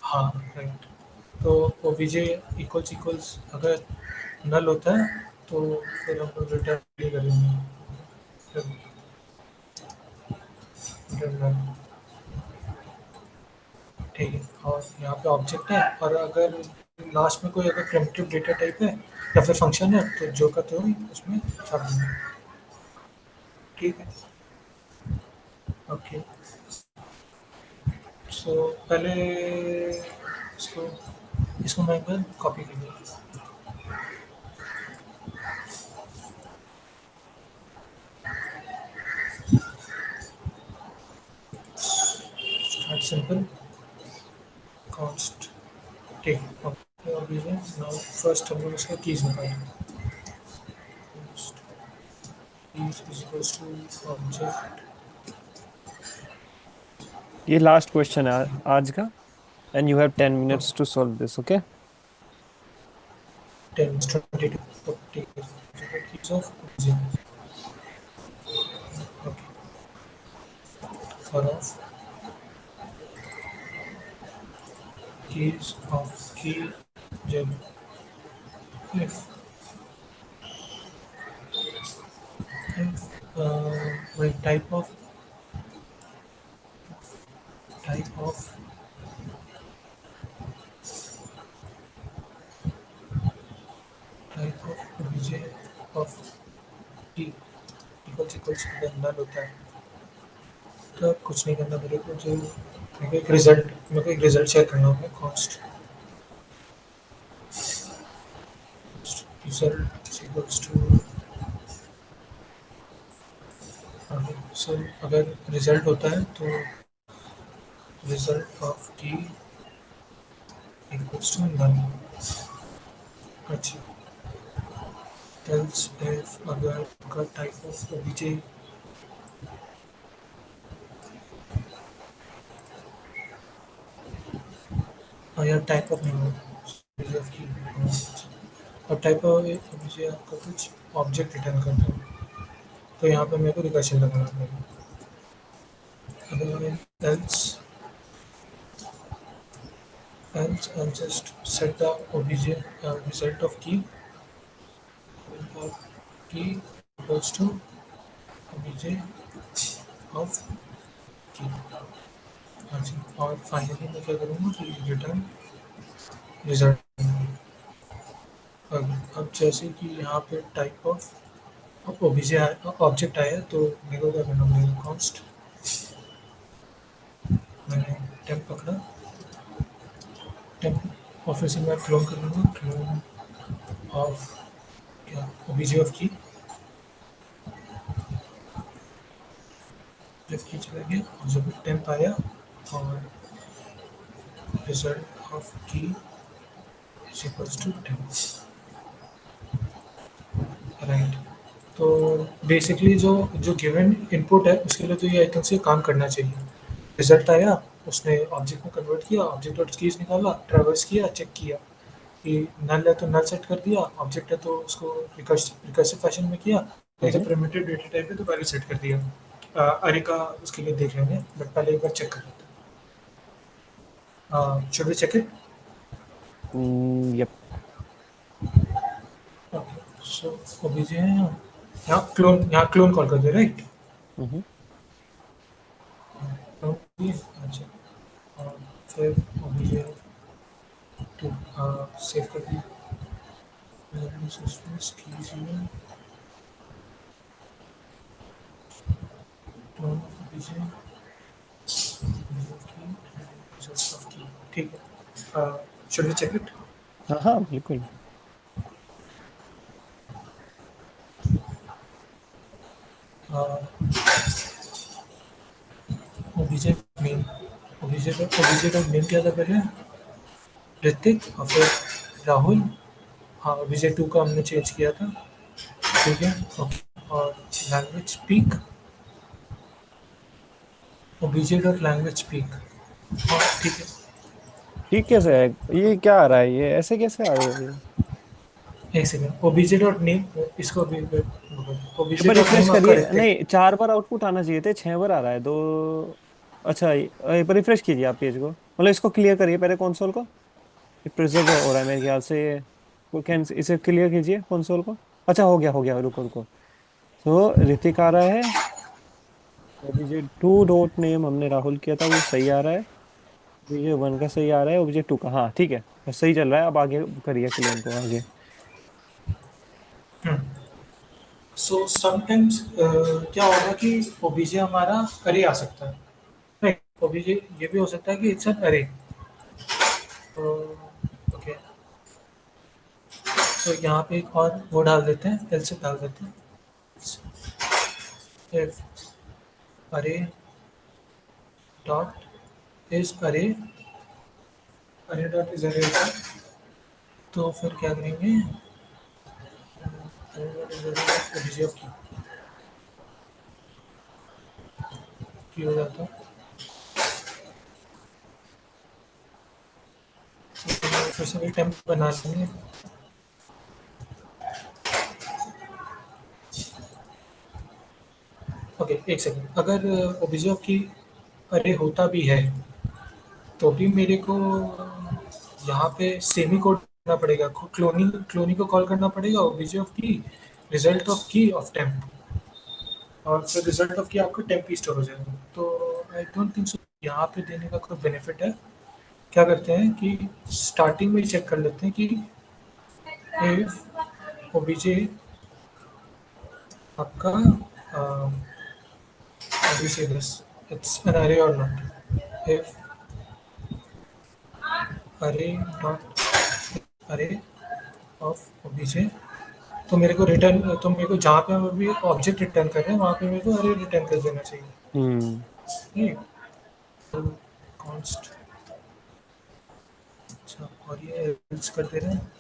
हाँ राइट। तो ओबीजे इक्वल्स इक्वल्स अगर नल होता है तो फिर हम लोग रिटर्न नहीं करेंगे, रिटर्न नल, ठीक है। और यहाँ पे ऑब्जेक्ट है, और अगर लास्ट में कोई अगर प्रिमिटिव डेटा टाइप है या फिर फंक्शन है तो जो का तो उसमें छाप देंगे, ठीक है। ओके, सो पहले इसको इसको मैं एक बार कॉपी कर लूँ। स्टार्ट सिंपल कॉस्ट, ठीक है। ओके, और ये नाउ फर्स्ट हम लोग इसका कीज निकालेंगे। Keys is equals to object ये लास्ट क्वेश्चन है आज का। And you have 10 minutes to solve this, okay? 10 22, ठीक है। Keys of object, okay, for of keys of key gem, if with type of obj of t equals अगर नल होता है तो कुछ नहीं करना मेरे को, जो मेरे को एक रिजल्ट शेयर करना होगा, const result equals to, sir अगर रिजल्ट होता है तो result of T equals to null, अच्छा, else if अगर का टाइप ऑफ ओबीजे या टाइप ऑफ नहीं ओबीजे ऑफ की, और टाइप ऑफ ओबीजे आपका कुछ ऑब्जेक्ट रिटर्न करता है, तो यहाँ पे मेरे को रिकर्शन लगाना पड़ेगा। अगर else I'll just set the obj result of key equals to obj of key। अच्छा, और फाइनली मैं क्या करूँगा कि रिटर्न रिजल्ट। अब जैसे कि यहाँ पे टाइप ऑफ ओबीजे ऑब्जेक्ट आया, तो मेरे को क्या करना पड़ेगा, कॉन्स्ट मैंने टेम्प पकड़ा, टेम्प और फिर से मैं क्लोन कर लूँगा, क्लोन ऑफ क्या ओबीजे ऑफ की, जब की चला गया और जब टेम्प आया और result of key is equals to temp, right. तो बेसिकली जो जो गिवन इनपुट है उसके लिए तो ये आइकन से काम करना चाहिए। रिजल्ट आया, उसने ऑब्जेक्ट में कन्वर्ट किया, ऑब्जेक्ट डॉट कीज निकाला, ट्रैवर्स किया, चेक किया कि नल है तो नल सेट कर दिया, ऑब्जेक्ट है तो उसको रिकर्सिव फैशन में किया, नहीं तो प्रिमिटिव डेटा टाइप है तो वैल्यू सेट कर दिया। अरे का उसके लिए देख लेंगे, बट पहले एक बार चेक कर लेते हैं। Should we check it? Yep. Okay, so OBJ है यहाँ क्लोन कॉल कर दे, राइट? Mm-hmm. अच्छा, और फिर ओबीजे टू सेव कर दिया, ठीक है। Should we check it? हाँ बिल्कुल। ओबीजे मेन, ओबीजे का नेम क्या था पहले? ऋतिक, और फिर राहुल। हाँ, ओबीजे टू का हमने चेंज किया था, ठीक है, ओके। और language speak, OBJ dot language speak, हाँ ठीक है। ठीक कैसे है ये, क्या आ रहा है ये, ऐसे कैसे आ रहा है ये? एक सेकेंड, ओबीजे डॉट नेम, इसको अभी एक ओबीजे बार डॉट रिफ्रेश नेम आपका करिए, ऋतिक। नहीं 4 बार आउटपुट आना चाहिए थे, 6 बार आ रहा है दो। अच्छा एक बार रिफ्रेश कीजिए आप पेज को, मतलब इसको क्लियर करिए पहले कंसोल को। ये प्रिजर्व हो रहा है मेरे ख्याल से ये। वो कैन इसे क्लियर कीजिए कंसोल को। अच्छा हो गया रुको रुको। तो ऋतिक आ रहा है, ओबीजे टू डॉट नेम हमने राहुल किया था वो सही आ रहा है। ओबीजे वन का सही आ रहा है, ओबीजे टू का हाँ ठीक है, बस सही चल रहा है। अब आगे करिए क्लोन को आगे। सो समटाइम्स क्या होगा कि ओबीजे हमारा अरे आ सकता है, राइट? ओबीजे ये भी हो सकता है कि इट्स एन अरे। ओके, तो यहाँ पे एक और वो डाल देते हैं, एल से डाल देते हैं, इफ अरे डॉट इज अरे, अरे डॉट इज अरे, तो फिर क्या करेंगे, अरे डॉट इज अरे ओबीजे ऑफ की हो जाता है, तो फिर से टेम्प बना लेंगे। ओके, एक सेकंड, अगर ओबीजे ऑफ की अरे होता भी है तो भी मेरे को यहाँ पे सेमी कोड करना पड़ेगा, क्लोनिंग को कॉल करना पड़ेगा, ओबीजे ऑफ की रिजल्ट ऑफ की ऑफ टेम्प, और फिर रिजल्ट ऑफ की आपका टेम्प ही स्टोर हो जाएगा। तो आई डोंट थिंक सो यहाँ पे देने का कोई बेनिफिट है। क्या करते हैं कि स्टार्टिंग में चेक कर लेते हैं कि इफ ओबीजे आपका how do you say this, it's an array or not, if array dot array of obj, तो मेरे को रिटर्न, तो मेरे को जहाँ पे हम अभी ऑब्जेक्ट रिटर्न कर रहे हैं वहाँ पे मेरे को अरे रिटर्न कर देना चाहिए, हम्म। ठीक। तो कॉन्स्ट, अच्छा, और ये एल्स कर दे रहे हैं,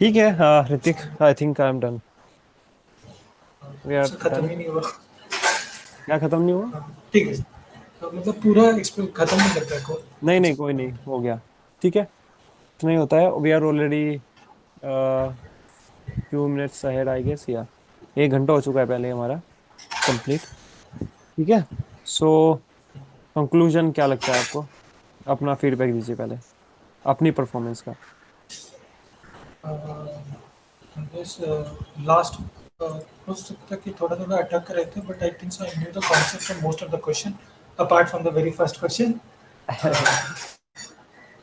ठीक है। हाँ Hrithik, I think I am done. We are sir खत्म डन। ही नहीं हुआ। क्या खत्म नहीं हुआ? ठीक है, मतलब पूरा एक्सप्लेन खत्म नहीं कर पाए को। नहीं नहीं, कोई नहीं, हो गया। ठीक है, इतना ही होता है। We are already few minutes ahead I guess, या 1 घंटा हो चुका है पहले हमारा कंप्लीट। ठीक है। सो कंक्लूजन क्या लगता है आपको? अपना फीडबैक दीजिए पहले, अपनी परफॉर्मेंस का। बस लास्ट हो सकता है कि थोड़ा थोड़ा अटक रहे थे, but I think so I knew the concept of most of the question apart from the very first question.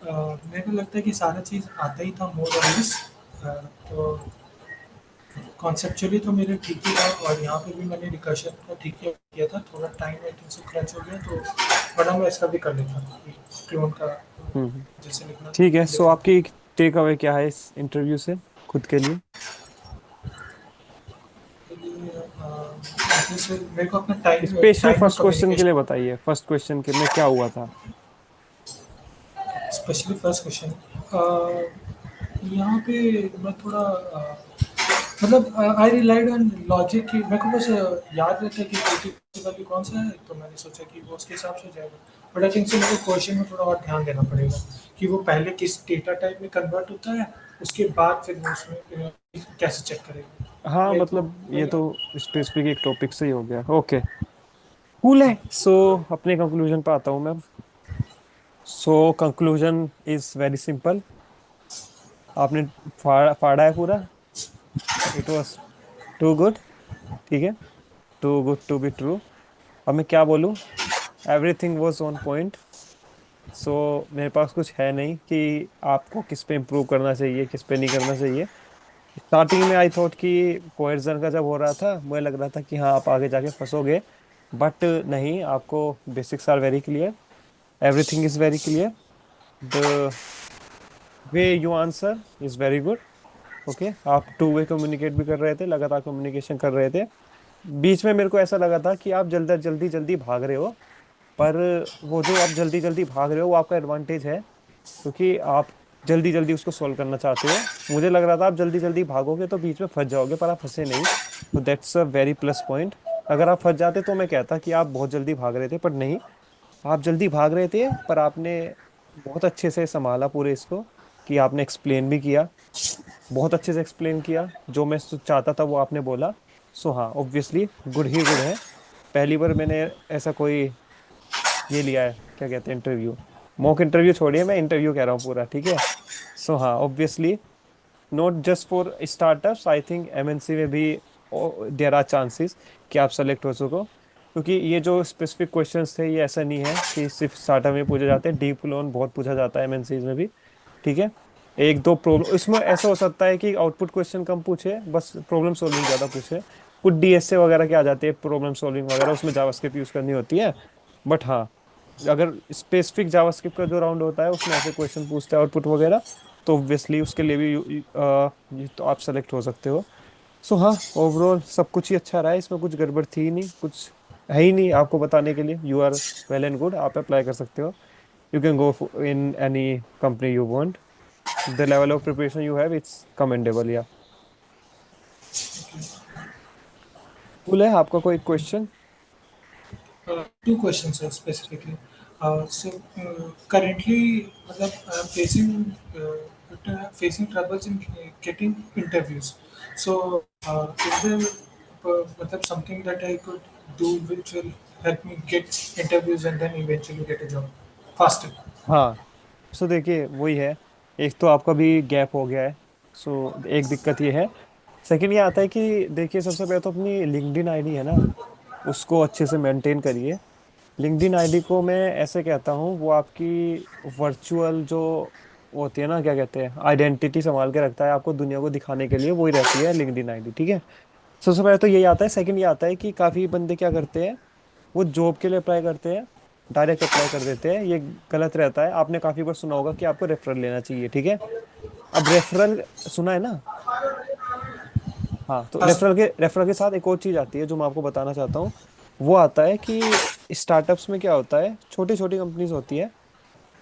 मेरे को लगता है कि सारा चीज़ आता ही था मोर और लेस। तो कॉन्सेप्चुअली तो मेरे ठीक ही था, और यहाँ पे भी मैंने रिकर्शन का ठीक ही किया था। थोड़ा टाइम आई थिंक से क्रच हो गया, तो वरना मैं इसका भी कर लेता क्लोन का हम्म। जैसे लिखना ठीक है, सो लिखा। आपकी टेक अवे क्या है इस इंटरव्यू से खुद के लिए? के लिए जैसे मेरे को अपना टाइम स्पेशली टाइम और फर्स्ट क्वेश्चन के लिए कम्युनिकेशन, बताइए, फर्स्ट क्वेश्चन के में क्या हुआ था? स्पेशली फर्स्ट क्वेश्चन यहाँ पे मैं थोड़ा मतलब आई रिलाइड ऑन लॉजिक की। मेरे को बस याद रहता है कि क्रिटिकल वैल्यू कौन सा है, तो मैंने सोचा कि वो उसके हिसाब से हो जाएगा। बट आई थिंक से मेरे को क्वेश्चन में थोड़ा और ध्यान देना पड़ेगा कि वो पहले किस डेटा टाइप में कन्वर्ट होता है, उसके बाद फिर वो उसमें कैसे चेक करेगा। हाँ मेरे को मतलब ये तो स्पेसिफिक एक टॉपिक से ही हो गया। ओके, कूल है। सो अपने कंक्लूजन पे आता हूँ मैं। So conclusion is very simple. आपने फाड़ा है पूरा। It was too good. ठीक है, too good to be true. अब मैं क्या बोलूँ? Everything was on point. So मेरे पास कुछ है नहीं कि आपको किस पे इम्प्रूव करना चाहिए, किस पे नहीं करना चाहिए। स्टार्टिंग में आई थॉट कि कोएर्जन का जब हो रहा था, मुझे लग रहा था कि हाँ आप आगे जाके फंसोगे। बट नहीं, आपको basics are very clear, everything is very clear. The way you answer is very good. Okay, आप टू वे कम्युनिकेट भी कर रहे थे, लगातार कम्युनिकेशन कर रहे थे। बीच में मेरे को ऐसा लगा था कि आप जल्दी जल्दी जल्दी भाग रहे हो, पर वो जो आप जल्दी जल्दी भाग रहे हो वो आपका एडवांटेज है, क्योंकि आप जल्दी जल्दी उसको सॉल्व करना चाहते हो। मुझे लग रहा था आप जल्दी जल्दी भागोगे तो बीच में फंस जाओगे, पर आप फंसे नहीं। तो that's a very plus point. अगर आप फंस जाते तो मैं कहता कि आप बहुत जल्दी भाग रहे थे, पर नहीं, आप जल्दी भाग रहे थे, पर आपने बहुत अच्छे से संभाला पूरे इसको, कि आपने एक्सप्लेन भी किया, बहुत अच्छे से एक्सप्लेन किया। जो मैं चाहता था वो आपने बोला। सो हाँ, ऑब्वियसली गुड ही गुड है। पहली बार मैंने ऐसा कोई ये लिया है, क्या कहते हैं, इंटरव्यू। मॉक इंटरव्यू छोड़िए, मैं इंटरव्यू कह रहा हूँ पूरा। ठीक है। सो हाँ, obviously not just for startups, I think MNC में भी देयर आर चांसेस कि आप सेलेक्ट हो सको, क्योंकि ये जो स्पेसिफिक क्वेश्चंस थे ये ऐसा नहीं है कि सिर्फ स्टार्टअप में पूछे जाते हैं, डीप लोन बहुत पूछा जाता है एमएनसी में भी। ठीक है। एक दो प्रॉब्लम इसमें ऐसा हो सकता है कि आउटपुट क्वेश्चन कम पूछे, बस प्रॉब्लम सॉल्विंग ज्यादा पूछे। कुछ डीएसए वगैरह के आ जाते हैं, प्रॉब्लम सॉल्विंग वगैरह, उसमें जावास्क्रिप्ट यूज करनी होती है। बट हाँ, अगर स्पेसिफिक जावास्क्रिप्ट का जो राउंड होता है उसमें ऐसे क्वेश्चन पूछते हैं आउटपुट वगैरह, तो ऑब्वियसली उसके लिए भी ये तो आप सेलेक्ट हो सकते हो। सो हाँ, ओवरऑल सब कुछ ही अच्छा रहा है, इसमें कुछ गड़बड़ थी ही नहीं, कुछ है ही नहीं आपको बताने के लिए। You are well and good, आप अप्लाई कर सकते हो। You can go in any company you want. The level of preparation you have, it's commendable, या कूल है। आपका कोई question? two questions sir, specifically. Currently, I'm facing troubles in getting interviews. So, is there something that I could do which will help me get interviews and then eventually get a job faster? हाँ, सो देखिए वही है। एक तो आपका भी गैप हो गया है, सो एक दिक्कत ये है। सेकंड ये आता है कि देखिए, सबसे पहले तो अपनी लिंक्डइन आईडी है ना, उसको अच्छे से मेंटेन करिए। लिंक्डइन आईडी को मैं ऐसे कहता हूँ, वो आपकी वर्चुअल जो होती है ना, क्या कहते हैं, आइडेंटिटी संभाल के रखता है आपको दुनिया को दिखाने के लिए, वही रहती है लिंक्डइन आईडी। ठीक है। सबसे पहले तो यही आता है। सेकंड ये आता है कि काफी बंदे क्या करते हैं, वो जॉब के लिए अप्लाई करते हैं, डायरेक्ट अप्लाई कर देते हैं। ये गलत रहता है। आपने काफी बार सुना होगा कि आपको रेफरल लेना चाहिए। ठीक है। अब रेफरल सुना है ना? हाँ, तो हाँ सर। रेफरल के साथ एक और चीज आती है जो मैं आपको बताना चाहता हूँ। वो आता है कि स्टार्टअप्स में क्या होता है, छोटी छोटी कंपनीज होती है,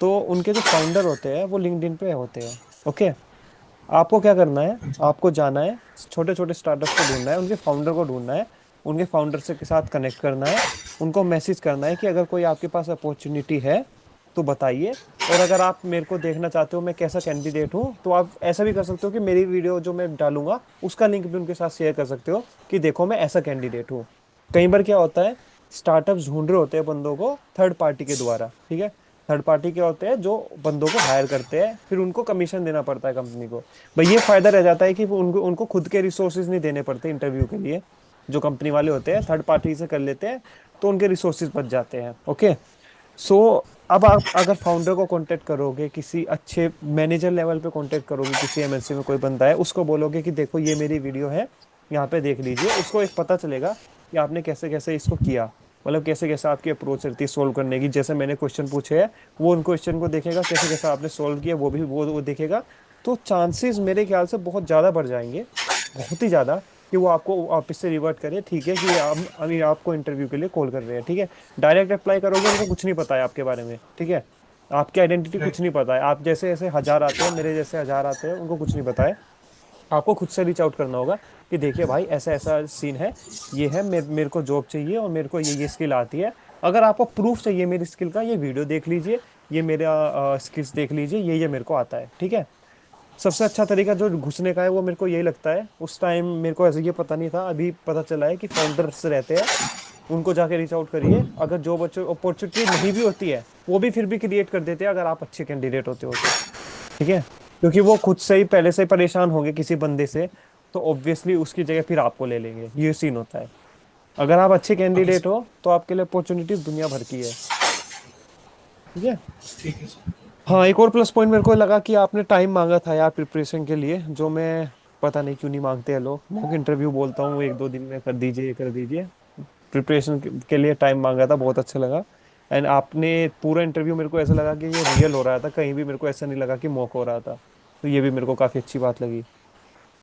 तो उनके जो फाउंडर होते हैं वो लिंक्डइन पे होते हैं। ओके, आपको क्या करना है, आपको जाना है, छोटे छोटे स्टार्टअप्स को ढूंढना है, उनके फाउंडर को ढूंढना है, उनके फाउंडर से के साथ कनेक्ट करना है, उनको मैसेज करना है कि अगर कोई आपके पास अपॉर्चुनिटी है तो बताइए। और अगर आप मेरे को देखना चाहते हो मैं कैसा कैंडिडेट हूँ, तो आप ऐसा भी कर सकते हो कि मेरी वीडियो जो मैं डालूंगा उसका लिंक भी उनके साथ शेयर कर सकते हो कि देखो मैं ऐसा कैंडिडेट हूँ। कई बार क्या होता है, स्टार्टअप्स ढूंढ रहे होते हैं बंदों को थर्ड पार्टी के द्वारा, ठीक है। थर्ड पार्टी क्या होते हैं, जो बंदों को हायर करते हैं, फिर उनको कमीशन देना पड़ता है कंपनी को। भाई ये फायदा रह जाता है कि वो उनको उनको खुद के रिसोर्सेज नहीं देने पड़ते इंटरव्यू के लिए, जो कंपनी वाले होते हैं थर्ड पार्टी से कर लेते हैं, तो उनके रिसोर्सेज बच जाते हैं। ओके, सो अब आप अगर फाउंडर को कांटेक्ट करोगे, किसी अच्छे मैनेजर लेवल पे कांटेक्ट करोगे, किसी एमएनसी में कोई बंदा है, उसको बोलोगे कि देखो ये मेरी वीडियो है, यहाँ पे देख लीजिए, उसको एक पता चलेगा कि आपने कैसे कैसे इसको किया, मतलब कैसे कैसे आपकी अप्रोच रहती है सोल्व करने की। जैसे मैंने क्वेश्चन पूछे हैं, वो उन क्वेश्चन को देखेगा, कैसे कैसे आपने सोल्व किया वो भी वो देखेगा। तो चांसेस मेरे ख्याल से बहुत ज़्यादा बढ़ जाएंगे, बहुत ही ज़्यादा, कि वो आपको वापस से रिवर्ट करे, ठीक है कि हम अभी आपको इंटरव्यू के लिए कॉल कर रहे हैं, ठीक है। डायरेक्ट अप्लाई करोगे, उनको कुछ नहीं पता है आपके बारे में, ठीक है। आपकी आइडेंटिटी कुछ Right. नहीं पता है, आप जैसे ऐसे हजार आते हैं, मेरे जैसे हजार आते हैं, उनको कुछ नहीं पता है। आपको खुद से रीच आउट करना होगा कि देखिए भाई ऐसा ऐसा सीन है, ये है, मेरे को जॉब चाहिए और मेरे को ये स्किल आती है। अगर आपको प्रूफ चाहिए मेरी स्किल का, ये वीडियो देख लीजिए, ये मेरा स्किल्स देख लीजिए, ये मेरे को आता है, ठीक है। सबसे अच्छा तरीका जो घुसने का है वो मेरे को यही लगता है, उस टाइम मेरे को ऐसे ये पता नहीं था, अभी पता चला है कि फाउंडर्स रहते हैं, उनको जाके रीच आउट करिए। अगर जॉब अपॉर्चुनिटी नहीं भी होती है, वो भी फिर भी क्रिएट कर देते हैं अगर आप अच्छे कैंडिडेट होते हो तो, ठीक है। क्योंकि वो खुद से ही पहले से ही परेशान होंगे किसी बंदे से, तो ऑब्वियसली उसकी जगह फिर आपको ले लेंगे, ये सीन होता है। अगर आप अच्छे Okay, कैंडिडेट sir. हो तो आपके लिए अपॉर्चुनिटीज दुनिया भर की है, ठीक है। ठीक है सर. हाँ, एक और प्लस पॉइंट मेरे को लगा कि आपने टाइम मांगा था यार प्रिपरेशन के लिए, जो मैं पता नहीं क्यों नहीं मांगते हैं लोग। मॉक इंटरव्यू बोलता हूँ एक दो दिन में कर दीजिए, ये कर दीजिए, प्रिपरेशन के लिए टाइम मांगा था, बहुत अच्छा लगा। एंड आपने पूरा इंटरव्यू, मेरे को ऐसा लगा कि ये रियल हो रहा था, कहीं भी मेरे को ऐसा नहीं लगा कि मॉक हो रहा था, तो ये भी मेरे को काफ़ी अच्छी बात लगी।